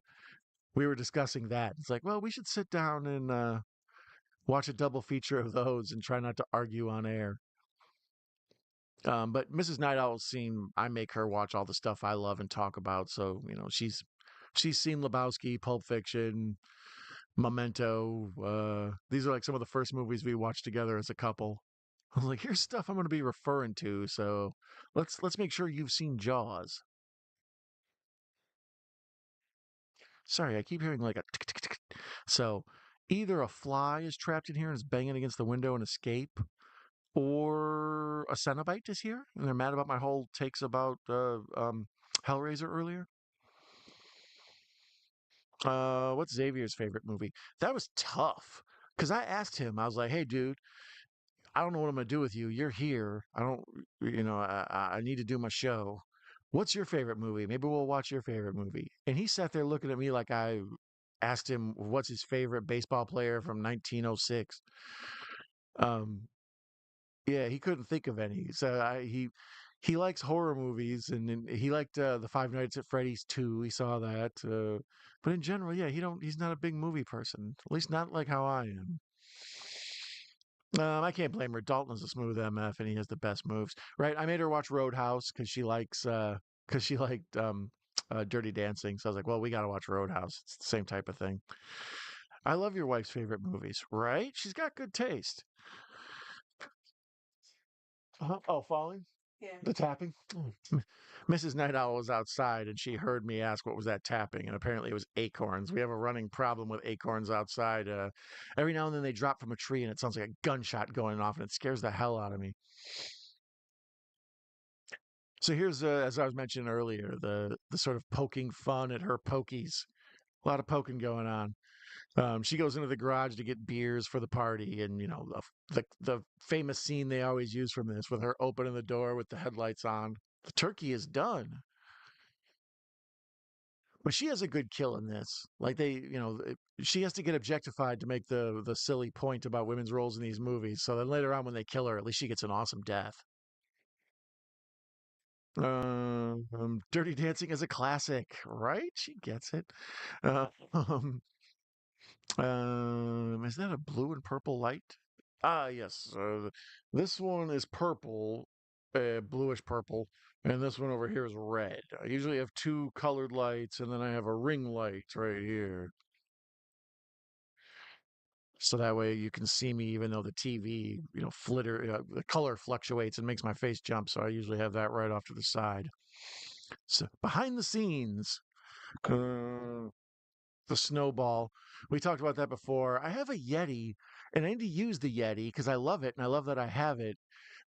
we were discussing that. It's like, well, we should sit down and watch a double feature of those and try not to argue on air. But Mrs. Night Owl's seen. I make her watch all the stuff I love and talk about. So she's seen Lebowski, Pulp Fiction, Memento. These are like some of the first movies we watched together as a couple. I was like, here's stuff I'm going to be referring to. So let's make sure you've seen Jaws. Sorry, I keep hearing like a tick, tick, tick. So either a fly is trapped in here and is banging against the window and escape, or a Cenobite is here, and they're mad about my whole takes about Hellraiser earlier. What's Xavier's favorite movie? That was tough because I asked him. I was like, "Hey, dude, I don't know what I'm gonna do with you. You're here. I don't, I need to do my show. What's your favorite movie? Maybe we'll watch your favorite movie." And he sat there looking at me like I asked him what's his favorite baseball player from 1906. Um, Yeah, he couldn't think of any. So he likes horror movies, and he liked the Five Nights at Freddy's 2. He saw that, but in general, yeah, he's not a big movie person. At least not like how I am. I can't blame her. Dalton is a smooth MF, and he has the best moves. Right? I made her watch Roadhouse because she liked Dirty Dancing. So I was like, well, we got to watch Roadhouse. It's the same type of thing. I love your wife's favorite movies, right? She's got good taste. Oh, falling? The tapping? Mrs. Night Owl was outside and she heard me ask what was that tapping, and apparently it was acorns. We have a running problem with acorns outside. Every now and then they drop from a tree and it sounds like a gunshot going off, and it scares the hell out of me. So here's, as I was mentioning earlier, the sort of poking fun at her pokies. A lot of poking going on. She goes into the garage to get beers for the party, and the famous scene they always use from this, with her opening the door with the headlights on. The turkey is done, but she has a good kill in this. Like she has to get objectified to make the silly point about women's roles in these movies. So then later on, when they kill her, at least she gets an awesome death. Dirty Dancing is a classic, right? She gets it. Uh, um, is that a blue and purple light? Ah, yes. This one is purple, bluish purple, and this one over here is red. I usually have two colored lights, and then I have a ring light right here. So that way you can see me, even though the TV, the color fluctuates and makes my face jump. So I usually have that right off to the side. So behind the scenes, uh, the snowball. We talked about that before. I have a Yeti, and I need to use the Yeti because I love it, and I love that I have it.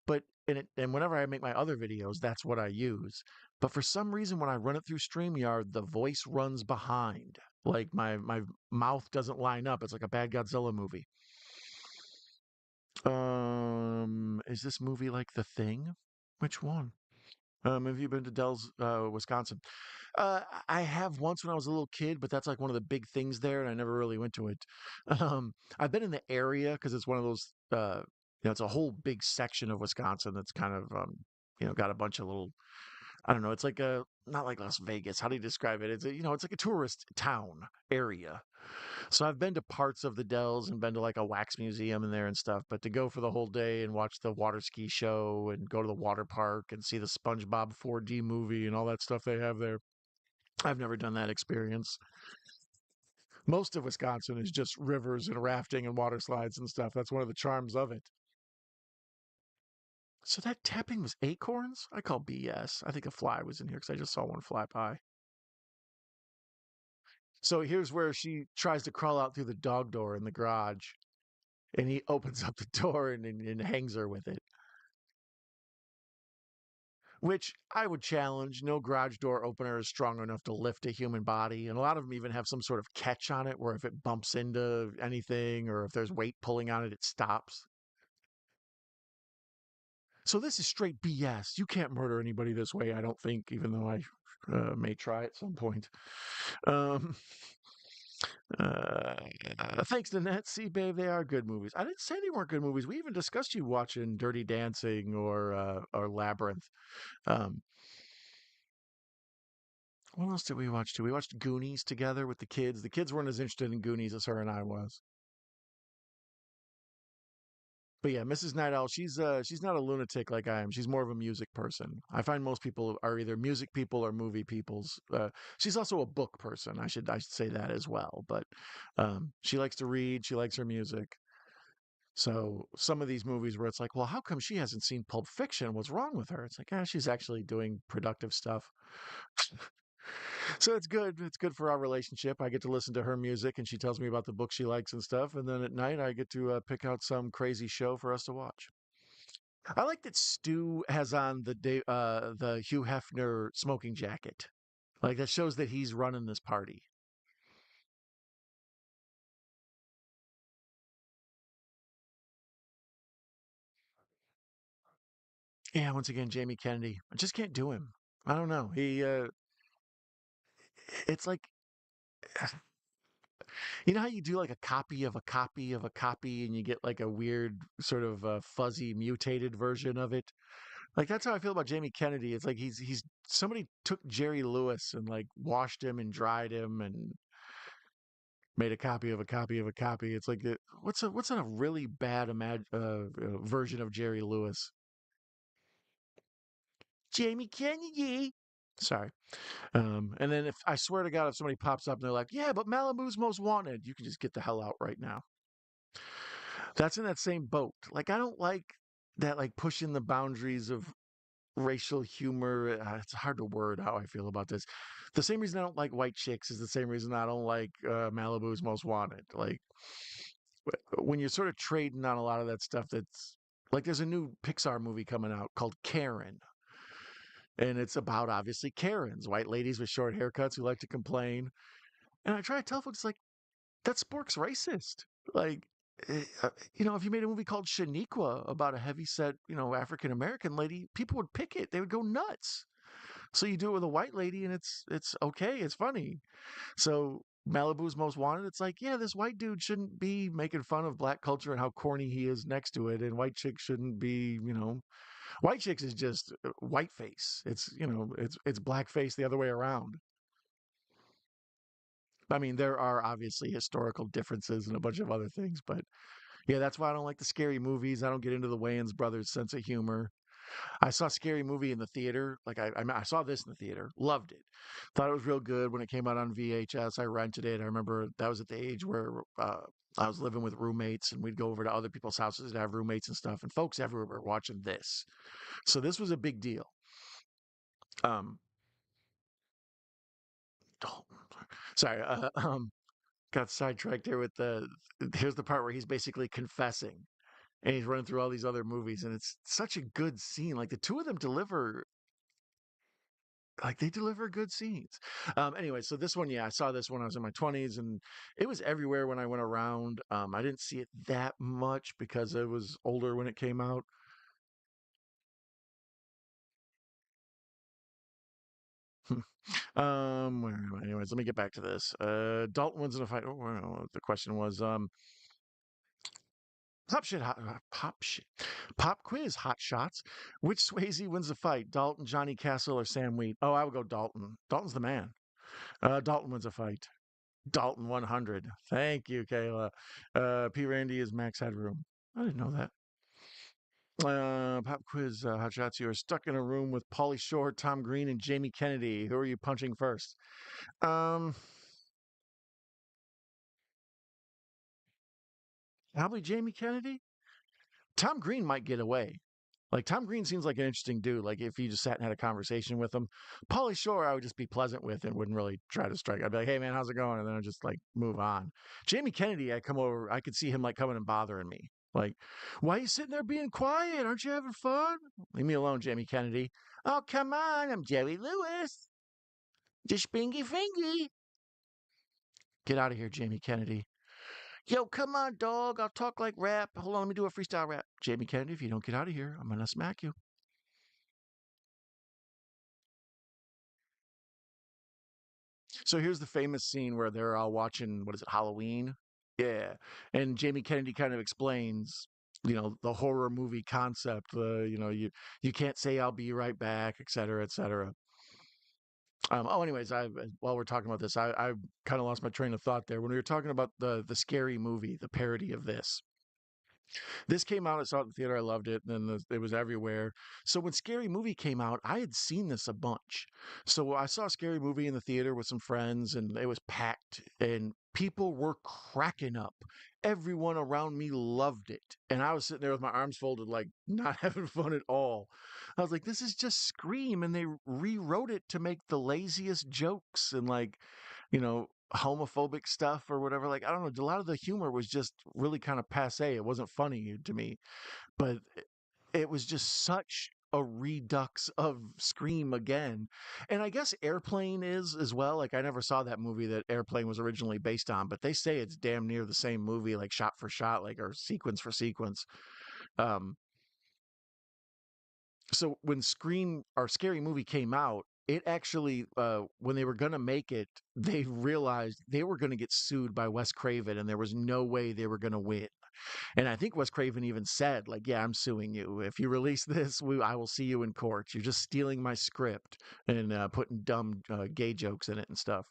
But and whenever I make my other videos, that's what I use. But for some reason, when I run it through StreamYard, the voice runs behind. Like my mouth doesn't line up. It's like a bad Godzilla movie. Is this movie like The Thing? Which one? Have you been to Dells, Wisconsin? I have once when I was a little kid, but that's like one of the big things there, and I never really went to it. I've been in the area because it's one of those. It's a whole big section of Wisconsin that's kind of got a bunch of little. I don't know. It's like a not like Las Vegas. How do you describe it? It's like a tourist town area. So I've been to parts of the Dells and been to like a wax museum in there and stuff, but to go for the whole day and watch the water ski show and go to the water park and see the SpongeBob 4D movie and all that stuff they have there, I've never done that experience. Most of Wisconsin is just rivers and rafting and water slides and stuff. That's one of the charms of it. So that tapping was acorns? I call BS. I think a fly was in here because I just saw one fly by. So here's where she tries to crawl out through the dog door in the garage, and he opens up the door and hangs her with it. Which I would challenge. No garage door opener is strong enough to lift a human body. And a lot of them even have some sort of catch on it where if it bumps into anything or if there's weight pulling on it, it stops. So this is straight BS. You can't murder anybody this way, I don't think, even though I may try at some point. Um, uh, Thanks to Net. See, babe, they are good movies. I didn't say they weren't good movies. We even discussed you watching Dirty Dancing or Labyrinth. Um, what else did we watch too? We watched Goonies together with the kids. The kids weren't as interested in Goonies as her and I was. But yeah, Mrs. Night Owl, she's not a lunatic like I am. She's more of a music person. I find most people are either music people or movie peoples. She's also a book person. I should say that as well. But she likes to read. She likes her music. So some of these movies where it's like, well, how come she hasn't seen Pulp Fiction? What's wrong with her? It's like, she's actually doing productive stuff. So it's good. It's good for our relationship. I get to listen to her music, and she tells me about the books she likes and stuff. And then at night, I get to pick out some crazy show for us to watch. I like that Stu has on the Hugh Hefner smoking jacket. Like that shows that he's running this party. Yeah, once again, Jamie Kennedy. I just can't do him. I don't know. It's like, you know how you do like a copy of a copy of a copy, and you get like a weird sort of fuzzy mutated version of it. Like that's how I feel about Jamie Kennedy. It's like he's somebody took Jerry Lewis and like washed him and dried him and made a copy of a copy of a copy. It's like what's a really bad version of Jerry Lewis? Jamie Kennedy. Sorry. And then if I swear to God, if somebody pops up and they're like, "Yeah, but Malibu's Most Wanted," you can just get the hell out right now. That's in that same boat. Like I don't like that, like pushing the boundaries of racial humor. It's hard to word how I feel about this. The same reason I don't like White Chicks is the same reason I don't like Malibu's Most Wanted. Like when you're sort of trading on a lot of that stuff, that's like there's a new Pixar movie coming out called Karen, and it's about obviously Karens, white ladies with short haircuts who like to complain. And I try to tell folks like that spork's racist. Like. If you made a movie called Shaniqua about a heavy set, African American lady, people would pick it. They would go nuts. So you do it with a white lady, and it's okay. It's funny. So Malibu's Most Wanted. It's like, yeah, this white dude shouldn't be making fun of black culture and how corny he is next to it, and white chick shouldn't be, white chicks is just white face. It's black face the other way around. I mean, there are obviously historical differences and a bunch of other things, but yeah, that's why I don't like the scary movies. I don't get into the Wayans brothers' sense of humor. I saw Scary Movie in the theater. Like I saw this in the theater. Loved it. Thought it was real good when it came out on VHS. I rented it. I remember that was at the age where I was living with roommates, and we'd go over to other people's houses to have roommates and stuff. And folks everywhere were watching this, so this was a big deal. Um, oh, sorry. Got sidetracked here with the. Here's the part where he's basically confessing, and he's running through all these other movies, and it's such a good scene. Like the two of them deliver like they deliver good scenes. Anyway, so this one, yeah, I saw this when I was in my 20s, and it was everywhere when I went around. I didn't see it that much because I was older when it came out. Anyways, let me get back to this. Dalton wins in a fight. Oh, well, the question was, Pop shit. Pop quiz, hot shots. Which Swayze wins the fight? Dalton, Johnny Castle, or Sam Wheat? Oh, I would go Dalton. Dalton's the man. Dalton wins a fight. Dalton 100. Thank you, Kayla. P. Randy is Max Headroom. I didn't know that. Pop quiz, hot shots. You are stuck in a room with Pauly Shore, Tom Green, and Jamie Kennedy. Who are you punching first? Um, Probably Jamie Kennedy. Tom Green might get away. Like Tom Green seems like an interesting dude. Like if you just sat and had a conversation with him, Pauly Shore, I would just be pleasant with and wouldn't really try to strike. I'd be like, "Hey man, how's it going?" And then I'd just like move on. Jamie Kennedy, I come over, I could see him like coming and bothering me. Like, why are you sitting there being quiet? Aren't you having fun? Leave me alone, Jamie Kennedy. Oh come on, I'm Jerry Lewis. Just bingy fingy. Get out of here, Jamie Kennedy. Yo, come on, dog. I'll talk like rap. Hold on, let me do a freestyle rap. Jamie Kennedy, if you don't get out of here, I'm gonna smack you. So here's the famous scene where they're all watching, what is it, Halloween? Yeah. And Jamie Kennedy kind of explains, the horror movie concept, you can't say I'll be right back, et cetera, et cetera. Anyways, while we're talking about this, I kind of lost my train of thought there when we were talking about the scary movie, the parody of this. This came out, I saw it in the theater, I loved it, and then it was everywhere. So when Scary Movie came out, I had seen this a bunch. So I saw Scary Movie in the theater with some friends, and it was packed, and people were cracking up. Everyone around me loved it. And I was sitting there with my arms folded, like not having fun at all. I was like, this is just Scream. And they rewrote it to make the laziest jokes and homophobic stuff or whatever. Like, I don't know. A lot of the humor was just really kind of passe. It wasn't funny to me, but it was just such a redux of Scream again. And I guess Airplane is as well. Like, I never saw that movie that Airplane was originally based on, but they say it's damn near the same movie, like shot for shot, like, or sequence for sequence. Um, so when Scream or Scary Movie came out, it actually, when they were going to make it, they realized they were going to get sued by Wes Craven, and there was no way they were going to win. And I think Wes Craven even said, like, "Yeah, I'm suing you. If you release this, I will see you in court. You're just stealing my script and putting dumb gay jokes in it and stuff."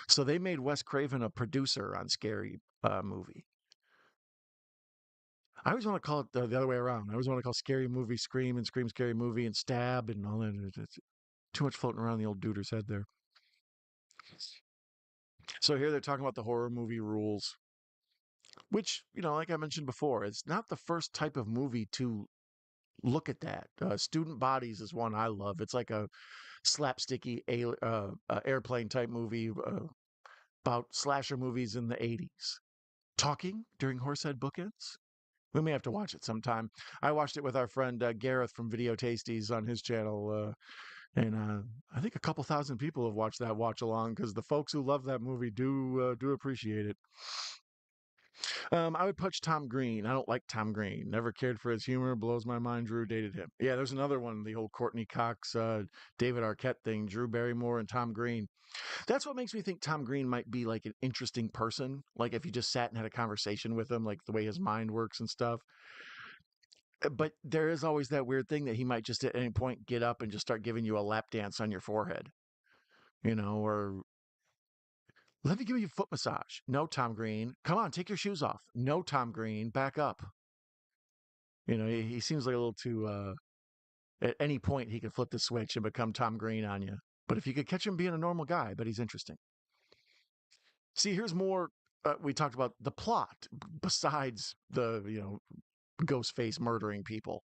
So they made Wes Craven a producer on Scary Movie. I always want to call it the other way around. I always want to call Scary Movie Scream and Scream Scary Movie and Stab and all that. It's too much floating around the old duder's head there. So here they're talking about the horror movie rules, which, like I mentioned before, it's not the first type of movie to look at that. Student Bodies is one I love. It's like a slapsticky airplane type movie about slasher movies in the 80s. Talking during Horsehead Bookends? We may have to watch it sometime. I watched it with our friend Gareth from Video Tasties on his channel. And I think a couple thousand people have watched that watch along because the folks who love that movie do appreciate it. I would punch Tom Green. I don't like Tom Green. Never cared for his humor. Blows my mind. Drew dated him. Yeah, there's another one. The whole Courtney Cox, David Arquette thing. Drew Barrymore and Tom Green. That's what makes me think Tom Green might be like an interesting person. Like if you just sat and had a conversation with him, like the way his mind works and stuff. But there is always that weird thing that he might just at any point get up and just start giving you a lap dance on your forehead, or let me give you a foot massage. No, Tom Green. Come on, take your shoes off. No, Tom Green. Back up. He seems like a little too. At any point, he could flip the switch and become Tom Green on you. But if you could catch him being a normal guy, but he's interesting. See, here's more. We talked about the plot besides the ghost face murdering people.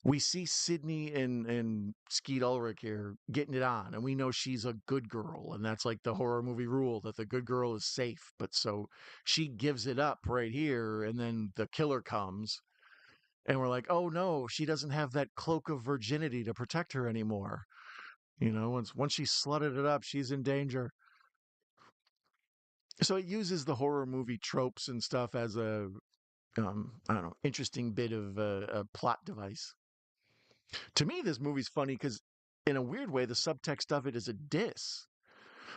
We see Sydney and Skeet Ulrich here getting it on, and we know she's a good girl, and that's like the horror movie rule that the good girl is safe. But so she gives it up right here, and then the killer comes, and we're like, oh no, she doesn't have that cloak of virginity to protect her anymore. Once she slutted it up, she's in danger. So it uses the horror movie tropes and stuff as a I don't know, interesting bit of a plot device. To me, this movie's funny because, in a weird way, the subtext of it is a diss.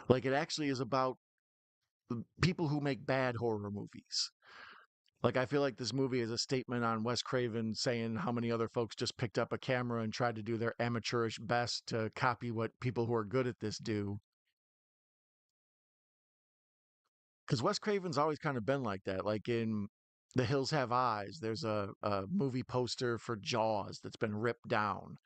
Like, it actually is about people who make bad horror movies. Like, I feel like this movie is a statement on Wes Craven saying how many other folks just picked up a camera and tried to do their amateurish best to copy what people who are good at this do. Because Wes Craven's always kind of been like that. Like in The Hills Have Eyes, there's a movie poster for Jaws that's been ripped down.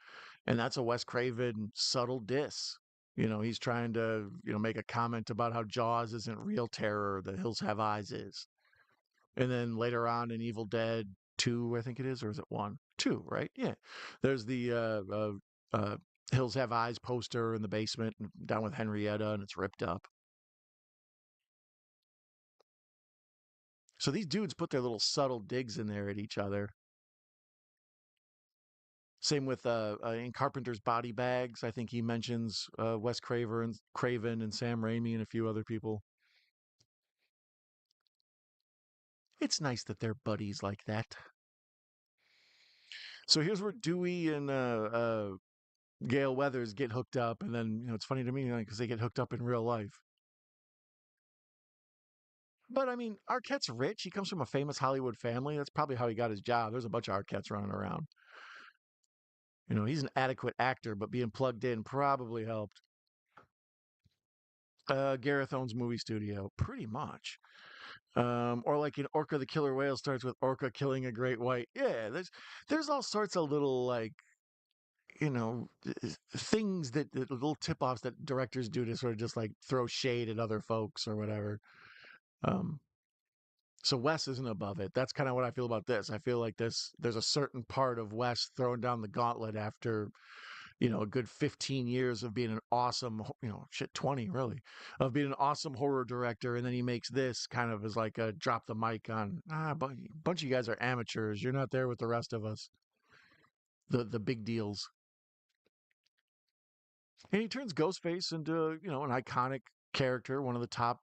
And that's a Wes Craven subtle diss. He's trying to, make a comment about how Jaws isn't real terror, The Hills Have Eyes is. And then later on in Evil Dead 2, I think it is, or is it 1? 2, right? Yeah. There's the Hills Have Eyes poster in the basement down with Henrietta, and it's ripped up. So these dudes put their little subtle digs in there at each other. Same with in Carpenter's Body Bags. I think he mentions Wes Craven and Sam Raimi and a few other people. It's nice that they're buddies like that. So here's where Dewey and Gale Weathers get hooked up, and then it's funny to me because they get hooked up in real life. But I mean, Arquette's rich. He comes from a famous Hollywood family. That's probably how he got his job. There's a bunch of Arquettes running around. He's an adequate actor, but being plugged in probably helped. Gareth owns movie studio, pretty much. Or like in Orca the Killer Whale starts with Orca killing a great white. Yeah, there's all sorts of little like things that little tip offs that directors do to sort of just like throw shade at other folks or whatever. Um, so Wes isn't above it. That's kind of what I feel about this. I feel like there's a certain part of Wes throwing down the gauntlet after a good 15 years of being an awesome, 20 really, of being an awesome horror director. And then he makes this kind of as like a drop the mic on, but a bunch of you guys are amateurs. You're not there with the rest of us, the big deals. And he turns Ghostface into, an iconic character, one of the top,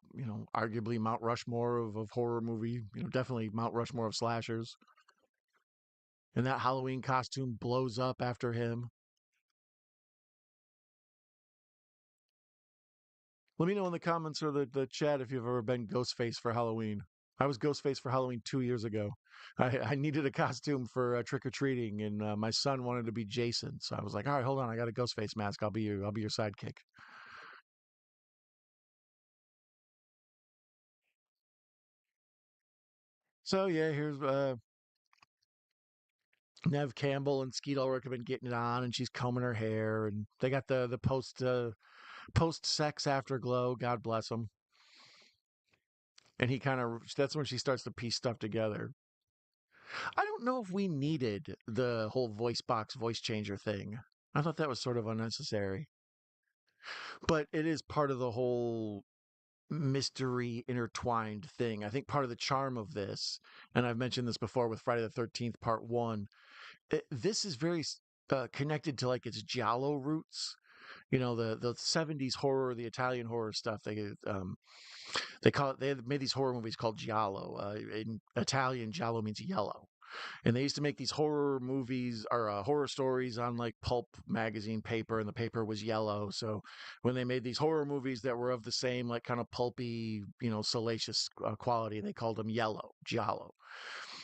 arguably Mount Rushmore of horror movie, definitely Mount Rushmore of slashers. And that Halloween costume blows up after him. Let me know in the comments or the chat if you've ever been Ghostface for Halloween. I was Ghostface for Halloween 2 years ago. I needed a costume for trick or treating, and my son wanted to be Jason. So I was like, all right, hold on, I got a Ghostface mask. I'll be your sidekick. So yeah, here's Neve Campbell and Skeet Ulrich have been getting it on, and she's combing her hair, and they got the post sex afterglow. God bless them. And he kind of that's when she starts to piece stuff together. I don't know if we needed the whole voice box voice changer thing. I thought that was sort of unnecessary, but it is part of the whole mystery intertwined thing. I think part of the charm of this, and I've mentioned this before with Friday the 13th Part 1, this is very connected to like its giallo roots. The 70s horror, the Italian horror stuff. They call it. They had made these horror movies called giallo. In Italian, giallo means yellow, and they used to make these horror movies or horror stories on like pulp magazine paper, and the paper was yellow. So when they made these horror movies that were of the same like kind of pulpy, salacious quality, they called them yellow, giallo.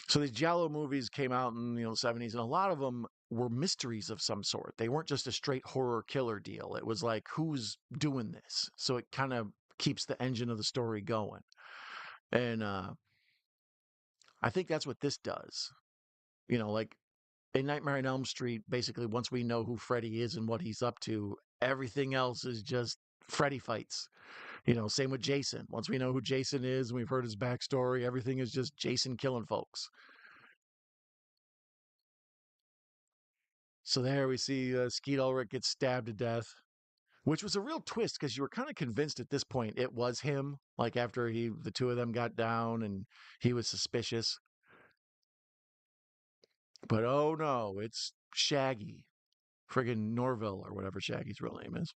So these giallo movies came out in the 70s, and a lot of them were mysteries of some sort. They weren't just a straight horror killer deal. It was like who's doing this, so it kind of keeps the engine of the story going. And I think that's what this does. Like in Nightmare on Elm Street, basically, once we know who Freddy is and what he's up to, everything else is just Freddy fights. Same with Jason. Once we know who Jason is and we've heard his backstory, everything is just Jason killing folks. So there we see Skeet Ulrich get stabbed to death, which was a real twist because you were kind of convinced at this point it was him. Like after the two of them got down and he was suspicious. But oh no, it's Shaggy, friggin' Norville or whatever Shaggy's real name is.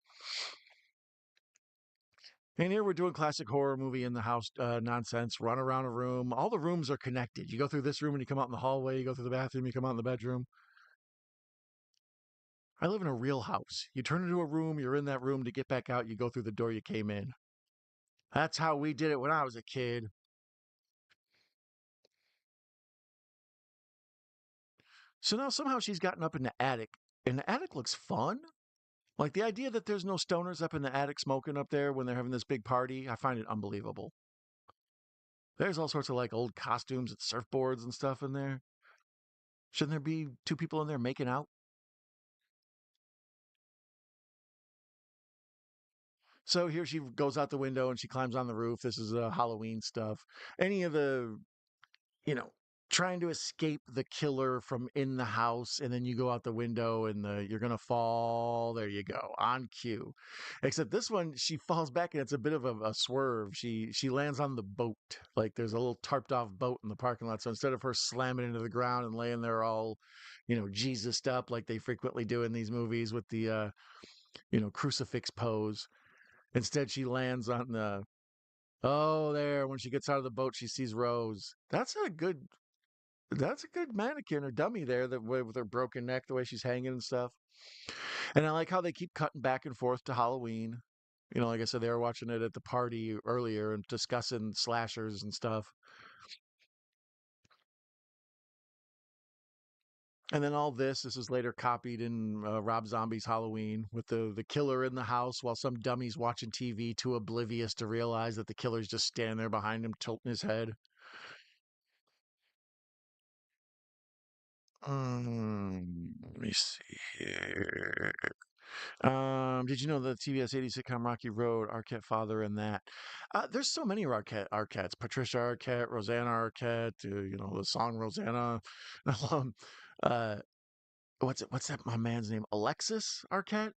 And here we're doing classic horror movie in the house nonsense. Run around a room. All the rooms are connected. You go through this room and you come out in the hallway. You go through the bathroom, you come out in the bedroom. I live in a real house. You turn into a room, you're in that room. To get back out, you go through the door you came in. That's how we did it when I was a kid. So now somehow she's gotten up in the attic, and the attic looks fun. Like the idea that there's no stoners up in the attic smoking up there when they're having this big party, I find it unbelievable. There's all sorts of like old costumes and surfboards and stuff in there. Shouldn't there be two people in there making out? So here she goes out the window and she climbs on the roof. This is Halloween stuff. Any of the, you know, trying to escape the killer from in the house, and then you go out the window and you're gonna fall. There you go, on cue. Except this one, she falls back and it's a bit of a swerve. She lands on the boat. Like there's a little tarped off boat in the parking lot. So instead of her slamming into the ground and laying there all, Jesus up like they frequently do in these movies with the crucifix pose. Instead, she lands on the oh there. When she gets out of the boat, she sees Rose. That's a good mannequin or dummy there that with her broken neck, the way she's hanging and stuff. And I like how they keep cutting back and forth to Halloween. Like I said, they were watching it at the party earlier and discussing slashers and stuff. And then all this is later copied in Rob Zombie's Halloween with the killer in the house while some dummy's watching TV too oblivious to realize that the killer's just standing there behind him tilting his head. Let me see here. Did you know the TBS 80 sitcom Rocky Road, Arquette father in that? There's so many Arquettes. Patricia Arquette, Rosanna Arquette, the song Rosanna. um, uh, what's that my man's name? Alexis Arquette?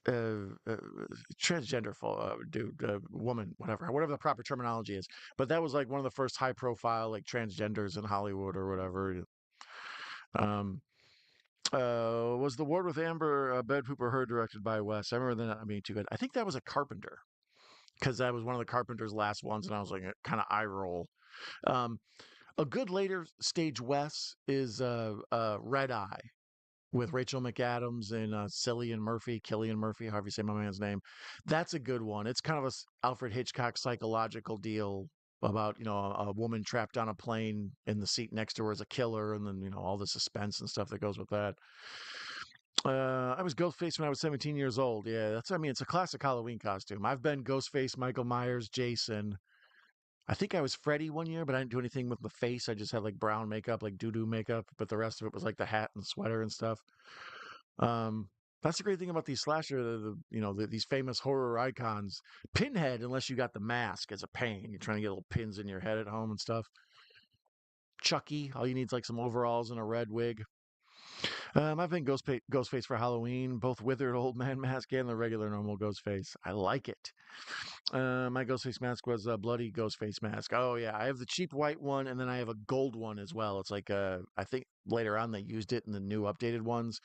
Transgender dude, woman, whatever the proper terminology is. But that was like one of the first high profile like transgenders in Hollywood or whatever. Um, was the Ward with Amber Bed Pooper Her directed by Wes? I remember that not being too good. I think that was a Carpenter because that was one of the Carpenter's last ones, and I was like, kind of eye roll. Um, a good later stage Wes is Red Eye with Rachel McAdams and Killian Murphy, however you say my man's name. That's a good one. It's kind of Alfred Hitchcock psychological deal about a woman trapped on a plane in the seat next to her as a killer, and then all the suspense and stuff that goes with that. I was Ghostface when I was 17 years old. Yeah, it's a classic Halloween costume. I've been Ghostface, Michael Myers, Jason. I think I was Freddy one year, but I didn't do anything with the face. I just had like brown makeup, like doo-doo makeup, but the rest of it was like the hat and sweater and stuff. Um, that's the great thing about these slasher, these famous horror icons. Pinhead, unless you got the mask, is a pain. You're trying to get little pins in your head at home and stuff. Chucky, all you need is like some overalls and a red wig. I've been Ghostface for Halloween, both withered old man mask and the regular normal Ghostface. I like it. My Ghostface mask was a bloody Ghostface mask. Oh yeah, I have the cheap white one, and then I have a gold one as well. It's like I think later on they used it in the new updated ones.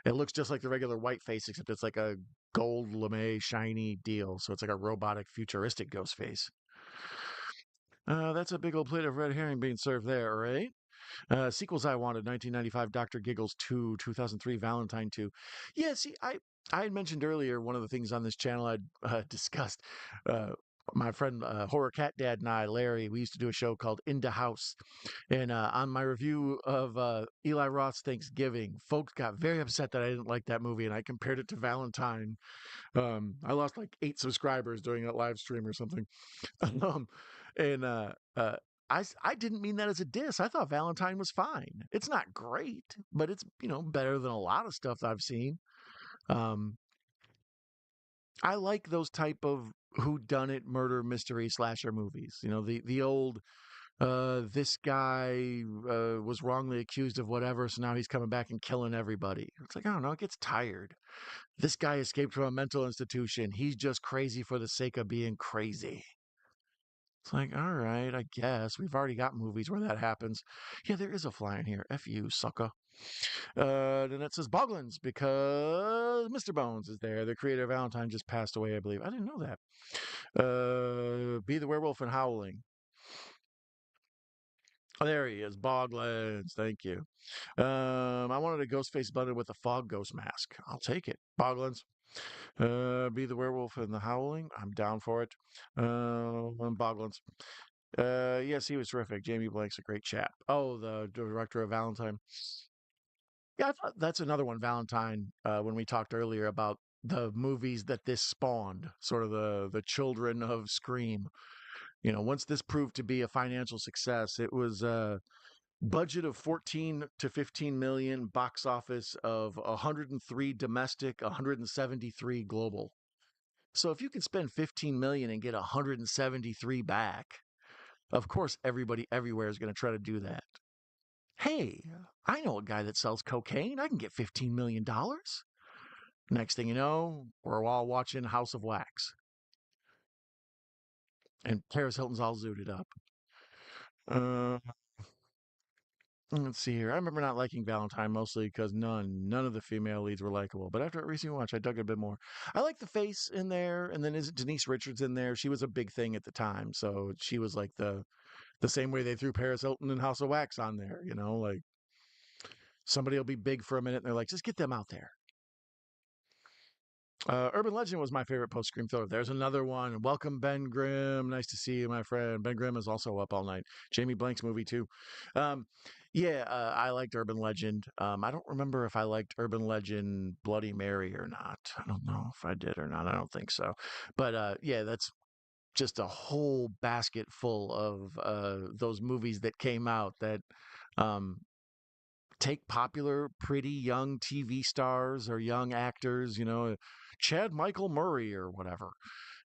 It looks just like the regular white face, except it's like a gold lame shiny deal. So it's like a robotic, futuristic Ghostface. That's a big old plate of red herring being served there, right? Sequels I wanted: 1995 Doctor Giggles 2, 2003 Valentine 2. Yeah, see, I had mentioned earlier one of the things on this channel I'd discussed. Uh, my friend Horror Cat Dad and I, Larry, we used to do a show called Into House. And on my review of Eli Roth's Thanksgiving, folks got very upset that I didn't like that movie, and I compared it to Valentine. I lost like 8 subscribers during that live stream or something. um, and I didn't mean that as a diss. I thought Valentine was fine. It's not great, but it's better than a lot of stuff I've seen. Um, I like those type of who done it murder mystery slasher movies. The old this guy was wrongly accused of whatever, so now he's coming back and killing everybody. It's like, I don't know, it gets tired. This guy escaped from a mental institution. He's just crazy for the sake of being crazy. It's like, all right, I guess. We've already got movies where that happens. Yeah, there is a fly in here. F you, sucker. Then it says Boglins because Mr. Bones is there. The creator of Valentine just passed away, I believe. I didn't know that. Be the Werewolf and Howling. Oh, there he is. Boglins. Thank you. I wanted a ghost face blended with a fog ghost mask. I'll take it. Boglins. Be the Werewolf and the Howling. I'm down for it. Boglins. Yes, he was terrific. Jamie Blank's a great chap. Oh, the director of Valentine. Yeah, I thought that's another one, Valentine, when we talked earlier about the movies that this spawned, sort of the children of Scream. Once this proved to be a financial success, it was a budget of 14 to 15 million, box office of 103 domestic, 173 global. So if you can spend 15 million and get 173 back, of course everybody everywhere is going to try to do that. Hey, I know a guy that sells cocaine. I can get $15 million. Next thing you know, we're all watching House of Wax, and Paris Hilton's all zooted up. Uh, let's see here. I remember not liking Valentine mostly because none of the female leads were likable. But after a recent watch, I dug it a bit more. I like the face in there, and then is Denise Richards in there? She was a big thing at the time, so she was like the same way they threw Paris Hilton and House of Wax on there. Like somebody will be big for a minute, and they're like, just get them out there. Urban Legend was my favorite post Scream thriller. There's another one. Welcome, Ben Grimm. Nice to see you, my friend. Ben Grimm is also up all night. Jamie Blank's movie too. Um, yeah, I liked Urban Legend. I don't remember if I liked Urban Legend Bloody Mary or not. I don't know if I did or not. I don't think so. But yeah, that's just a whole basket full of those movies that came out that um, take popular, pretty young TV stars or young actors, Chad Michael Murray or whatever.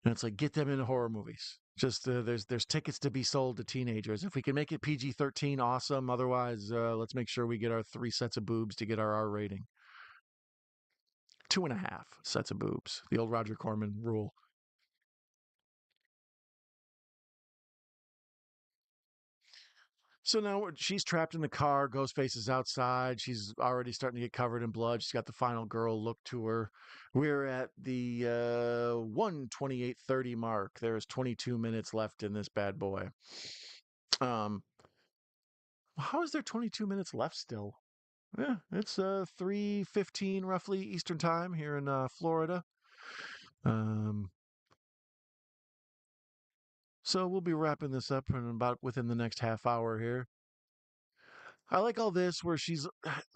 And it's like, get them into horror movies. Just there's tickets to be sold to teenagers. If we can make it PG-13, awesome. Otherwise, let's make sure we get our 3 sets of boobs to get our R rating. 2.5 sets of boobs. The old Roger Corman rule. So now she's trapped in the car. Ghostface is outside. She's already starting to get covered in blood. She's got the final girl look to her. We're at the 1:28:30 mark. There's 22 minutes left in this bad boy. Um, how is there 22 minutes left still? Yeah, it's 3:15 roughly Eastern time here in Florida. Um, so we'll be wrapping this up in about within the next half hour here. I like all this where she's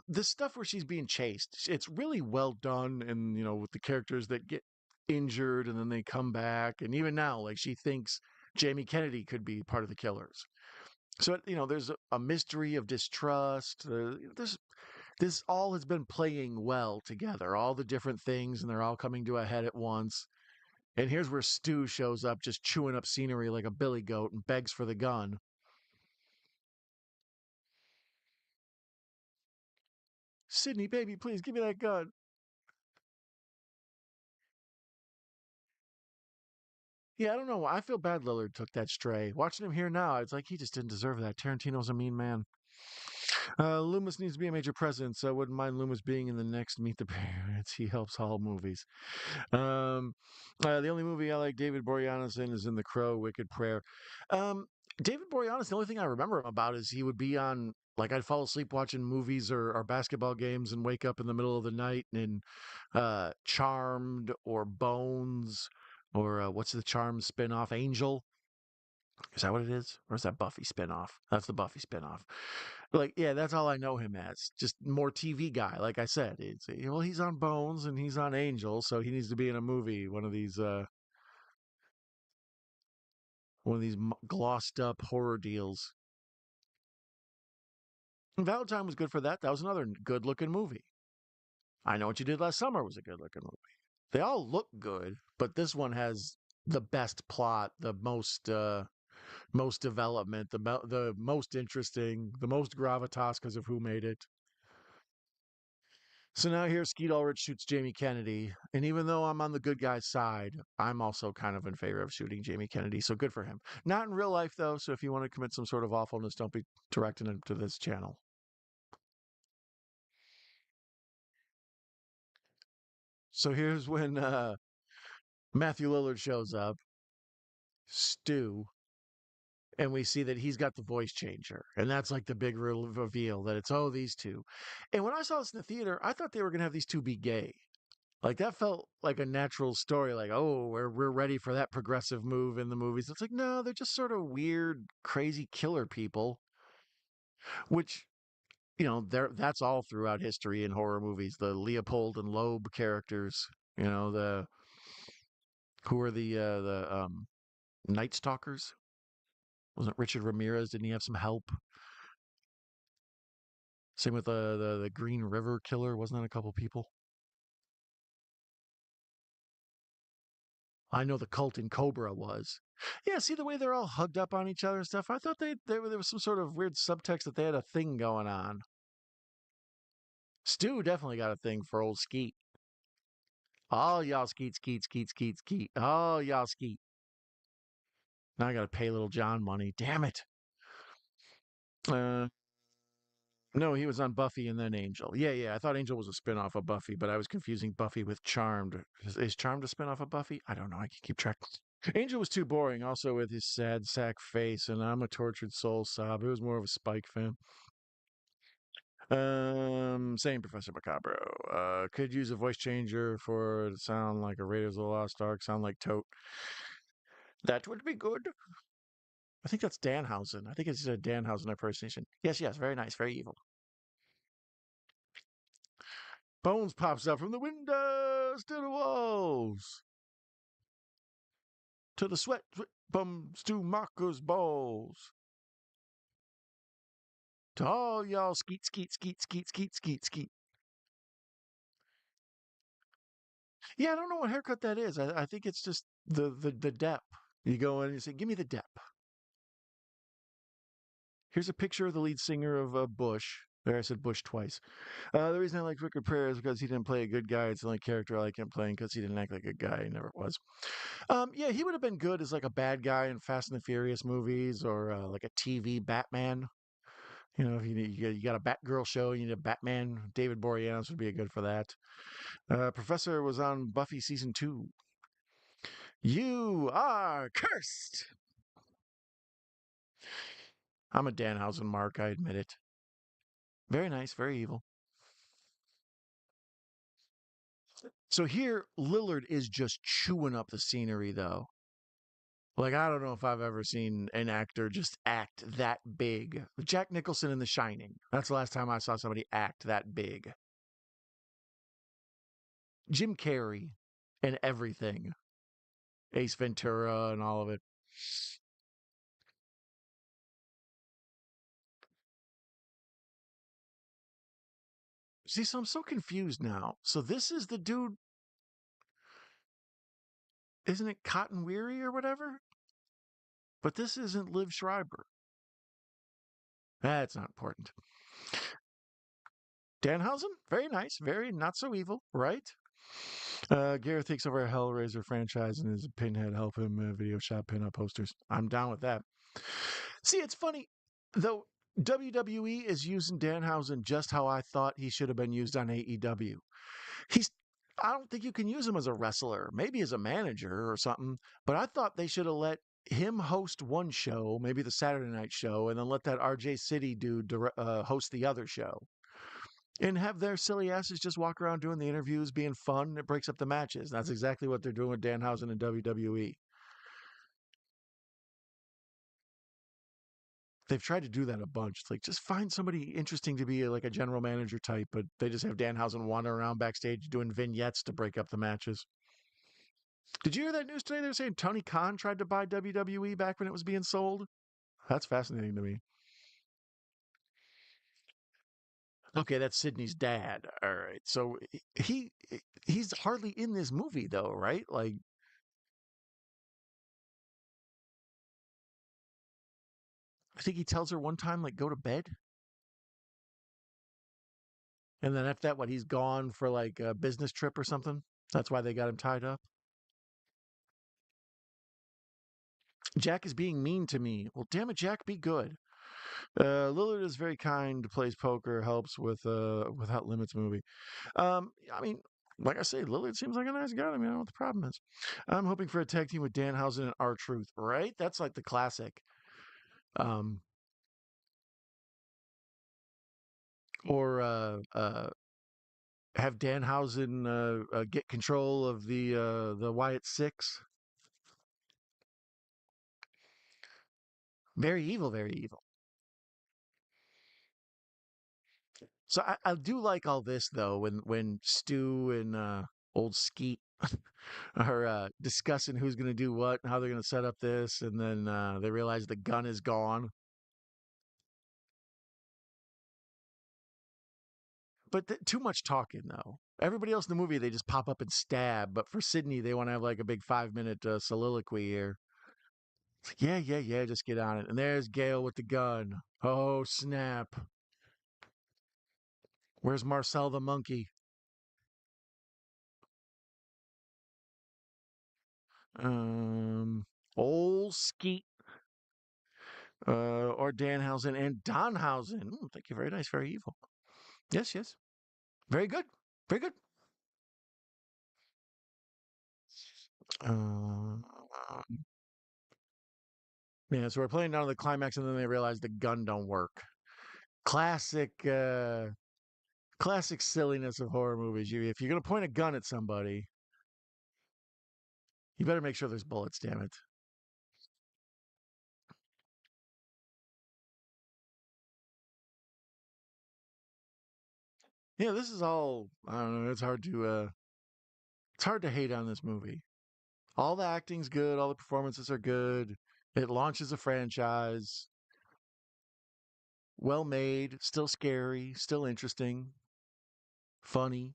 this stuff where she's being chased. It's really well done, and with the characters that get injured and then they come back, and even now, like she thinks Jamie Kennedy could be part of the killers. So there's a mystery of distrust. This all has been playing well together, all the different things, and they're all coming to a head at once. And here's where Stu shows up, just chewing up scenery like a billy goat, and begs for the gun. Sydney, baby, please give me that gun. Yeah, I don't know. I feel bad Lillard took that stray. Watching him here now, it's like he just didn't deserve that. Tarantino's a mean man. Loomis needs to be a major presence. I wouldn't mind Loomis being in the next Meet the Parents. He helps all movies. Um, the only movie I like David Boreanaz in is in The Crow, Wicked Prayer. Um, David Boreanaz, the only thing I remember him about is he would be on, like, I'd fall asleep watching movies or basketball games and wake up in the middle of the night in Charmed or Bones or what's the Charmed spinoff? Angel. Is that what it is? Or is that Buffy spinoff? That's the Buffy spinoff. Like, yeah, that's all I know him as. Just more TV guy. Like I said, well, he's on Bones and he's on Angel, so he needs to be in a movie. One of these glossed up horror deals. And Valentine was good for that. That was another good looking movie. I Know What You Did Last Summer was a good looking movie. They all look good, but this one has the best plot, the most development, the most interesting, the most gravitas because of who made it. So now here, Skeet Ulrich shoots Jamie Kennedy, and even though I'm on the good guy's side, I'm also kind of in favor of shooting Jamie Kennedy. So good for him. Not in real life though. So if you want to commit some sort of awfulness, don't be directing him to this channel. So here's when Matthew Lillard shows up, Stu, and we see that he's got the voice changer, and that's like the big reveal that it's these two. And when I saw this in the theater, I thought they were gonna have these two be gay. Like that felt like a natural story. Like, we're ready for that progressive move in the movies. It's like, no, they're just sort of weird, crazy killer people. Which that's all throughout history in horror movies. The Leopold and Loeb characters, the who are the Night Stalkers. Wasn't Richard Ramirez? Didn't he have some help? Same with the Green River Killer. Wasn't that a couple people? I know the cult in Cobra was. Yeah, see the way they're all hugged up on each other and stuff. I thought there was some sort of weird subtext that they had a thing going on. Stu definitely got a thing for old Skeet. Oh, y'all Skeet, Skeet, Skeet, Skeet, Skeet. Oh, y'all Skeet. Now I got to pay little John money. Damn it. Uh, no, he was on Buffy and then Angel. Yeah, yeah. I thought Angel was a spinoff of Buffy, but I was confusing Buffy with Charmed. Is Charmed a spinoff of Buffy? I don't know. I can keep track. Angel was too boring, also with his sad sack face, and I'm a tortured soul sob. It was more of a Spike fan. Same Professor Macabro. Could use a voice changer for it to sound like a Raiders of the Lost Ark, sound like Tote. That would be good. I think that's Danhausen. I think it's a Danhausen impersonation. Yes, yes, very nice, very evil. Bones pops up from the windows to the walls. To the sweat bums to Marco's balls. To all y'all skeet, skeet, skeet, skeet, skeet, skeet, skeet. Yeah, I don't know what haircut that is. I think it's just the dep. You go in and you say, give me the dep. Here's a picture of the lead singer of Bush. There, I said Bush twice. The reason I like Wicked Prayer is because he didn't play a good guy. It's the only character I like him playing because he didn't act like a guy. He never was. Yeah, he would have been good as like a bad guy in Fast and the Furious movies or like a TV Batman. If you got a Batgirl show, you need a Batman. David Boreanaz would be good for that. Professor was on Buffy season 2. You are cursed. I'm a Danhausen mark, I admit it. Very nice, very evil. So here, Lillard is just chewing up the scenery, though. Like, I don't know if I've ever seen an actor just act that big. Jack Nicholson in The Shining. That's the last time I saw somebody act that big. Jim Carrey and everything. Ace Ventura and all of it. See, so I'm so confused now. So this is the dude, isn't it Cotton Weary or whatever? But this isn't Liv Schreiber. That's not important. Danhausen, very nice, very not so evil, right? Gareth takes over a Hellraiser franchise and is a pinhead. Help him video shop pin up posters. I'm down with that. See, it's funny though. WWE is using Danhausen just how I thought he should have been used on AEW. He's I don't think you can use him as a wrestler, maybe as a manager or something, but I thought they should have let him host one show, maybe the Saturday night show, and then let that RJ City dude host the other show. And have their silly asses just walk around doing the interviews, being fun. It breaks up the matches. That's exactly what they're doing with Danhausen and WWE. They've tried to do that a bunch. It's like just find somebody interesting to be like a general manager type, but they just have Danhausen wander around backstage doing vignettes to break up the matches. Did you hear that news today? They're saying Tony Khan tried to buy WWE back when it was being sold. That's fascinating to me. Okay, that's Sydney's dad. All right, so he's hardly in this movie though, right? Like, I think he tells her one time like go to bed, and then after that, what he's gone for like a business trip or something. That's why they got him tied up. Jack is being mean to me. Well, damn it, Jack, be good. Lillard is very kind, plays poker, helps with Without Limits movie. I mean, like I say, Lillard seems like a nice guy. I mean, I don't know what the problem is. I'm hoping for a tag team with Danhausen and R-Truth, right? That's like the classic. Um, or have Danhausen get control of the Wyatt Six. Very evil, very evil. So I do like all this though when Stu and old Skeet are discussing who's going to do what and how they're going to set up this, and then they realize the gun is gone. But too much talking though. Everybody else in the movie they just pop up and stab, but for Sydney they want to have like a big 5 minute soliloquy here. It's like, yeah, yeah, yeah, just get on it. And there's Gail with the gun. Oh snap! Where's Marcel the monkey? Um, old Skeet or Danhausen and Danhausen. Thank you. Very nice. Very evil. Yes, yes. Very good. Very good. Uh, yeah, so we're playing down to the climax, and then they realize the gun don't work. Classic, classic silliness of horror movies. If you're gonna point a gun at somebody, you better make sure there's bullets. Damn it. Yeah, this is all. I don't know. It's hard to hate on this movie. All the acting's good. All the performances are good. It launches a franchise. Well made. Still scary. Still interesting. Funny.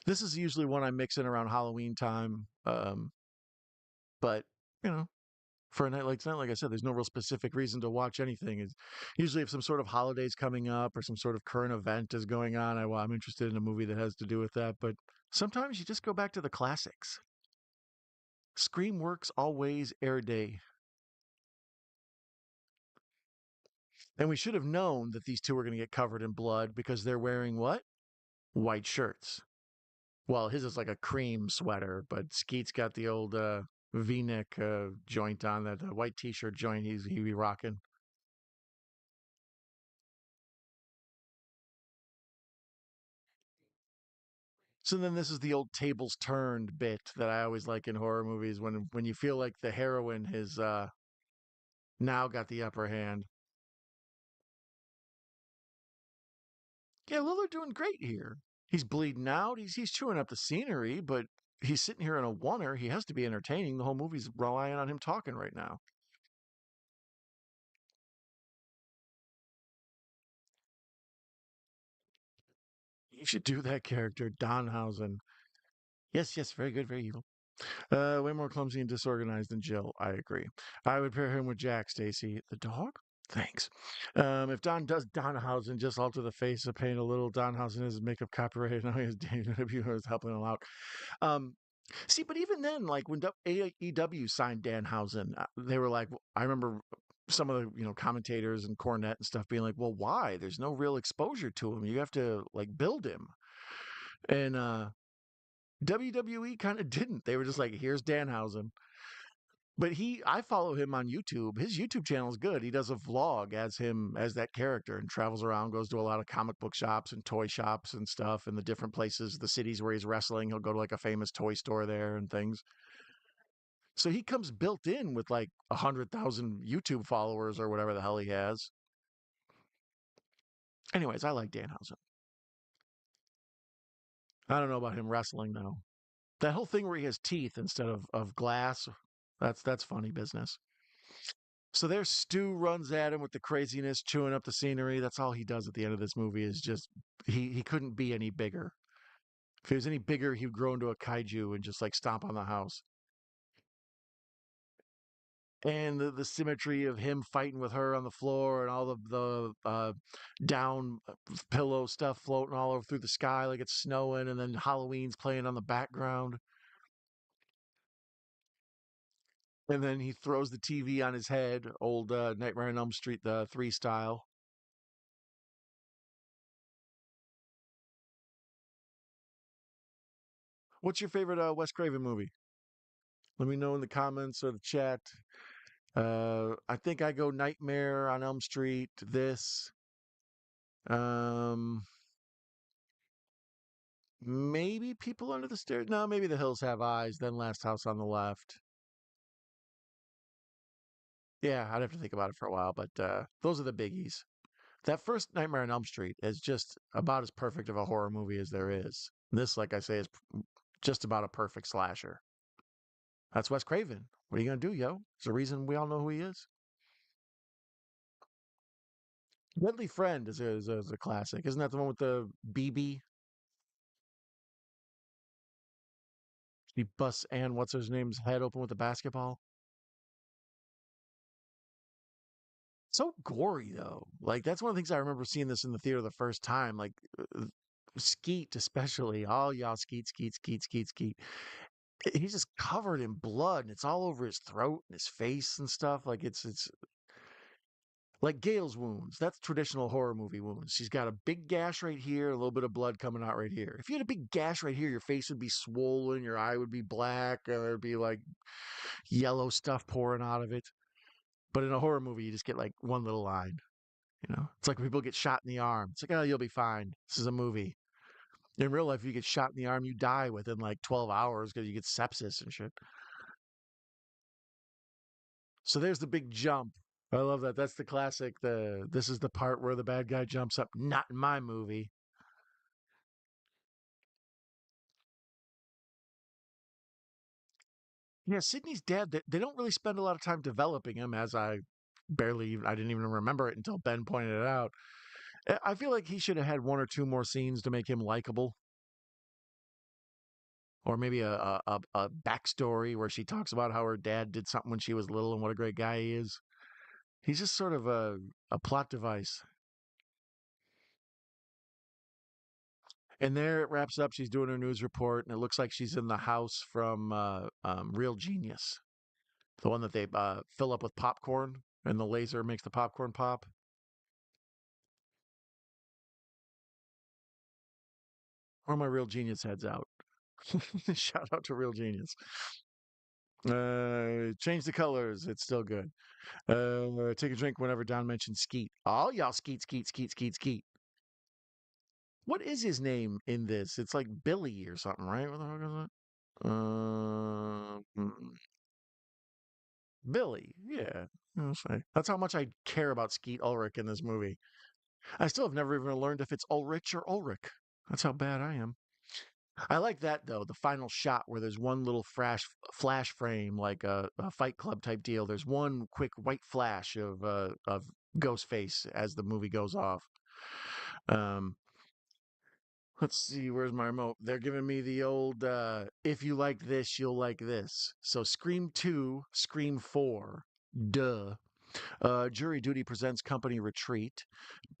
This is usually one I mix in around Halloween time. But you know, for a night like tonight, like I said, there's no real specific reason to watch anything. It's usually if some sort of holidays coming up or some sort of current event is going on, I'm interested in a movie that has to do with that. But sometimes you just go back to the classics. Scream works always, air day. And we should have known that these two were going to get covered in blood because they're wearing what? White shirts. Well, his is like a cream sweater, but Skeet's got the old V-neck joint on, that white T-shirt joint he be rocking. So then this is the old tables turned bit that I always like in horror movies when you feel like the heroine has now got the upper hand. Yeah, Lillard doing great here. He's bleeding out. He's chewing up the scenery, but he's sitting here in a oneer. He has to be entertaining. The whole movie's relying on him talking right now. You should do that character, Danhausen. Yes, yes, very good, very evil. Way more clumsy and disorganized than Jill. I agree. I would pair him with Jack, Stacy. The dog? Thanks. If Don does Danhausen, just alter the face of paint a little. Danhausen is makeup copyright. Now he has David is helping him out. Um, See, but even then, like when AEW signed Danhausen, they were like, I remember some of the commentators and Cornette and stuff being like, well, why? There's no real exposure to him. You have to like build him. And WWE kind of didn't. They were just like, here's Danhausen. But I follow him on YouTube. His YouTube channel is good. He does a vlog as him as that character and travels around, goes to a lot of comic book shops and toy shops and stuff in the different places, the cities where he's wrestling. He'll go to like a famous toy store there and things. So he comes built in with like 100,000 YouTube followers or whatever the hell he has. Anyways, I like Danhausen. I don't know about him wrestling though. That whole thing where he has teeth instead of glass, that's funny business. So there's Stu runs at him with the craziness, chewing up the scenery. That's all he does at the end of this movie is just he couldn't be any bigger. If he was any bigger, he'd grow into a kaiju and just like stomp on the house. And the symmetry of him fighting with her on the floor and all the down pillow stuff floating all over through the sky like it's snowing, and then Halloween's playing on the background. And then he throws the TV on his head, old Nightmare on Elm Street, the three style. What's your favorite Wes Craven movie? Let me know in the comments or the chat. I think I go Nightmare on Elm Street. This, um, maybe People Under the Stairs. No, maybe The Hills Have Eyes. Then Last House on the Left. Yeah, I'd have to think about it for a while, but those are the biggies. That first Nightmare on Elm Street is just about as perfect of a horror movie as there is. This, like I say, is just about a perfect slasher. That's Wes Craven. What are you gonna do, yo? There's a reason we all know who he is. Deadly Friend is a classic. Isn't that the one with the BB? He busts Ann, what's his name's head open with a basketball. So gory though. Like that's one of the things I remember seeing this in the theater the first time. Like Skeet, especially. All y'all Skeet, Skeet, Skeet, Skeet, Skeet. He's just covered in blood, and it's all over his throat and his face and stuff. Like it's like Gail's wounds. That's traditional horror movie wounds. She's got a big gash right here, a little bit of blood coming out right here. If you had a big gash right here, your face would be swollen, your eye would be black, there'd be like yellow stuff pouring out of it. But in a horror movie, you just get like one little line. You know, it's like when people get shot in the arm. It's like, oh, you'll be fine. This is a movie. In real life, if you get shot in the arm, you die within like 12 hours because you get sepsis and shit. So there's the big jump. I love that. That's the classic. This is the part where the bad guy jumps up. Not in my movie. Yeah, Sydney's dad. They don't really spend a lot of time developing him, as I didn't even remember it until Ben pointed it out. I feel like he should have had one or two more scenes to make him likable, or maybe a backstory where she talks about how her dad did something when she was little and what a great guy he is. He's just sort of a plot device. And there it wraps up. She's doing her news report, and it looks like she's in the house from Real Genius, the one that they fill up with popcorn, and the laser makes the popcorn pop. Or my Real Genius heads out. Shout out to Real Genius. Change the colors. It's still good. Take a drink whenever Don mentions Skeet. All y'all Skeet, Skeet, Skeet, Skeet, Skeet. What is his name in this? It's like Billy or something, right? What the fuck is it? Billy. Yeah. I'll say. That's how much I care about Skeet Ulrich in this movie. I still have never even learned if it's Ulrich or Ulrich. That's how bad I am. I like that though, the final shot where there's one little flash frame, like a Fight Club type deal. There's one quick white flash of Ghostface as the movie goes off. Um, let's see, where's my remote? They're giving me the old if you like this, you'll like this. So Scream 2, Scream 4, duh. Jury Duty presents Company Retreat.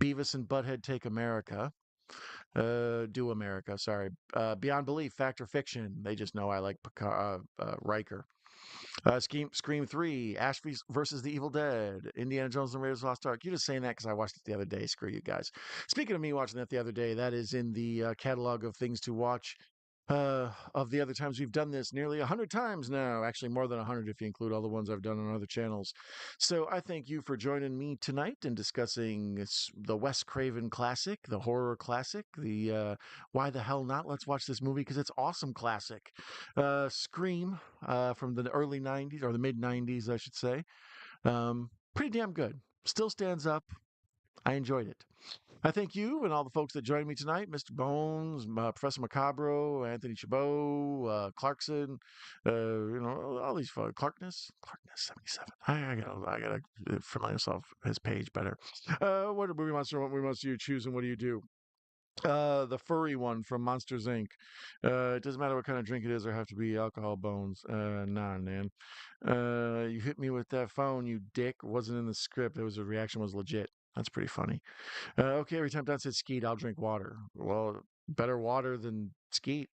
Beavis and Butthead Take America. Do America, sorry. Beyond Belief, Fact or Fiction. They just know I like Riker. Scream 3, Ash versus the Evil Dead, Indiana Jones and Raiders of the Lost Ark. You're just saying that because I watched it the other day. Screw you guys. Speaking of me watching that the other day, that is in the catalog of things to watch. Of the other times we've done this, nearly 100 times now, actually more than 100 if you include all the ones I've done on other channels. So I thank you for joining me tonight in discussing the Wes Craven classic, the horror classic, the why the hell not? Let's watch this movie because it's awesome classic. Scream from the early 90s or the mid 90s, I should say. Pretty damn good. Still stands up. I enjoyed it. I thank you and all the folks that joined me tonight, Mr. Bones, Professor Macabro, Anthony Chabot, Clarkson, all these folks. Clarkness 77. I gotta familiar myself his page better. What a movie monster, what movie monster you choose, and what do you do? The furry one from Monsters Inc. It doesn't matter what kind of drink it is, there have to be alcohol bones. Nah, man. You hit me with that phone, you dick. Wasn't in the script. It was a reaction was legit. That's pretty funny. Okay, every time Don says Skeet, I'll drink water. Well, better water than Skeet.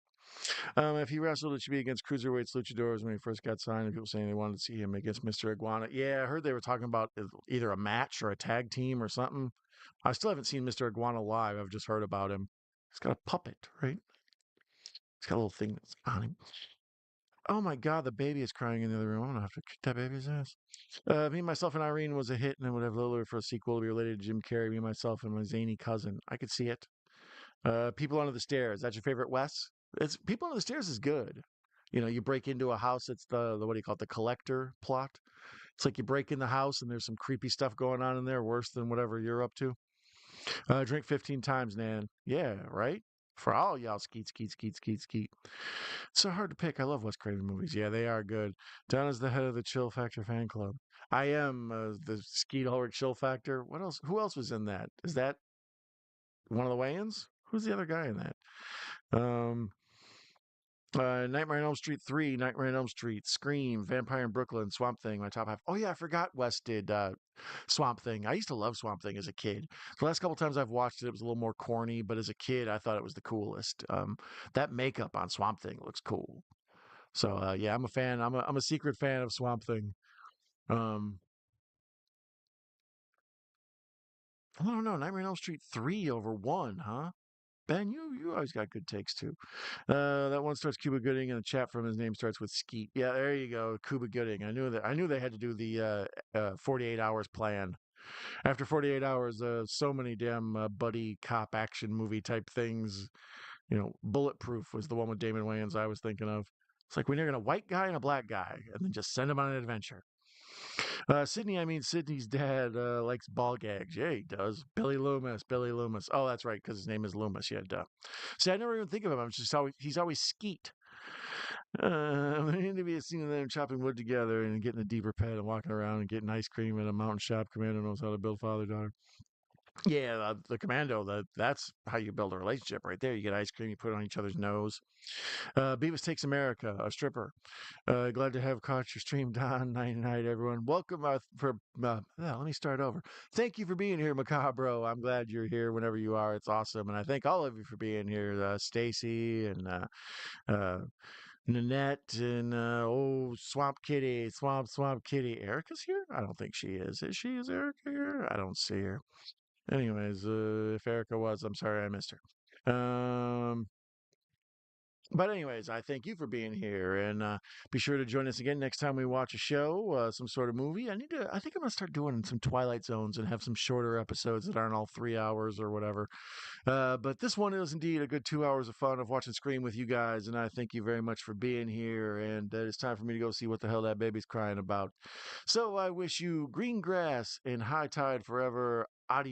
If he wrestled, it should be against cruiserweights luchadors when he first got signed, and people saying they wanted to see him against Mr. Iguana. Yeah, I heard they were talking about either a match or a tag team or something. I still haven't seen Mr. Iguana live. I've just heard about him. He's got a puppet, right? He's got a little thing that's on him. Oh my God, the baby is crying in the other room. I'm gonna have to kick that baby's ass. Me, Myself, and Irene was a hit, and I would have Lillard for a sequel to be related to Jim Carrey. Me, Myself, and my zany cousin. I could see it. People Under the Stairs. That's your favorite, Wes? It's People Under the Stairs is good. You know, you break into a house. It's the what do you call it? The collector plot. It's like you break in the house and there's some creepy stuff going on in there, worse than whatever you're up to. Drink 15 times, Nan. Yeah, right? For all y'all, Skeet, Skeet, Skeet, Skeet, Skeet. It's so hard to pick. I love Wes Craven movies. Yeah, they are good. Don is the head of the Chill Factor fan club. I am the Skeet Ulrich Chill Factor. What else? Who else was in that? Is that one of the Wayans? Who's the other guy in that? Um, Nightmare on Elm Street 3, Nightmare on Elm Street, Scream, Vampire in Brooklyn, Swamp Thing, my top half. Oh, yeah, I forgot Wes did Swamp Thing. I used to love Swamp Thing as a kid. The last couple times I've watched it, it was a little more corny, but as a kid, I thought it was the coolest. That makeup on Swamp Thing looks cool. So, yeah, I'm a fan. I'm a secret fan of Swamp Thing. Um, I don't know, Nightmare on Elm Street 3 over 1, huh? Ben, you always got good takes too. That one starts Cuba Gooding, and the chat from his name starts with Skeet. Yeah, there you go, Cuba Gooding. I knew that. I knew they had to do the 48 hours plan. After 48 hours, so many damn buddy cop action movie type things. You know, Bulletproof was the one with Damon Wayans I was thinking of. It's like when you're going to white guy and a black guy, and then just send them on an adventure. Sydney, I mean Sydney's dad likes ball gags. Yeah, he does. Billy Loomis, Billy Loomis. Oh, that's right, because his name is Loomis. Yeah, duh. See, I never even think of him. I'm just always he's always Skeet. There need to be a scene of them chopping wood together and getting a deeper pet and walking around and getting ice cream at a mountain shop. Commando knows how to build father daughter. Yeah, the commando. That's how you build a relationship right there. You get ice cream, you put it on each other's nose. Beavis Takes America, a stripper. Glad to have caught your stream, Don. Night night, everyone. Welcome let me start over. Thank you for being here, Macabro. I'm glad you're here whenever you are. It's awesome, and I thank all of you for being here. Stacy and uh, Nanette and Swamp Kitty, Swamp Kitty. Erica's here. I don't think she is. Is she? Is Erica here? I don't see her. Anyways, if Erica was, I'm sorry I missed her. But anyways, I thank you for being here, and be sure to join us again next time we watch a show, some sort of movie. I think I'm gonna start doing some Twilight Zones and have some shorter episodes that aren't all 3 hours or whatever. But this one is indeed a good 2 hours of fun of watching Scream with you guys, and I thank you very much for being here. And it's time for me to go see what the hell that baby's crying about. So I wish you green grass and high tide forever. Adios.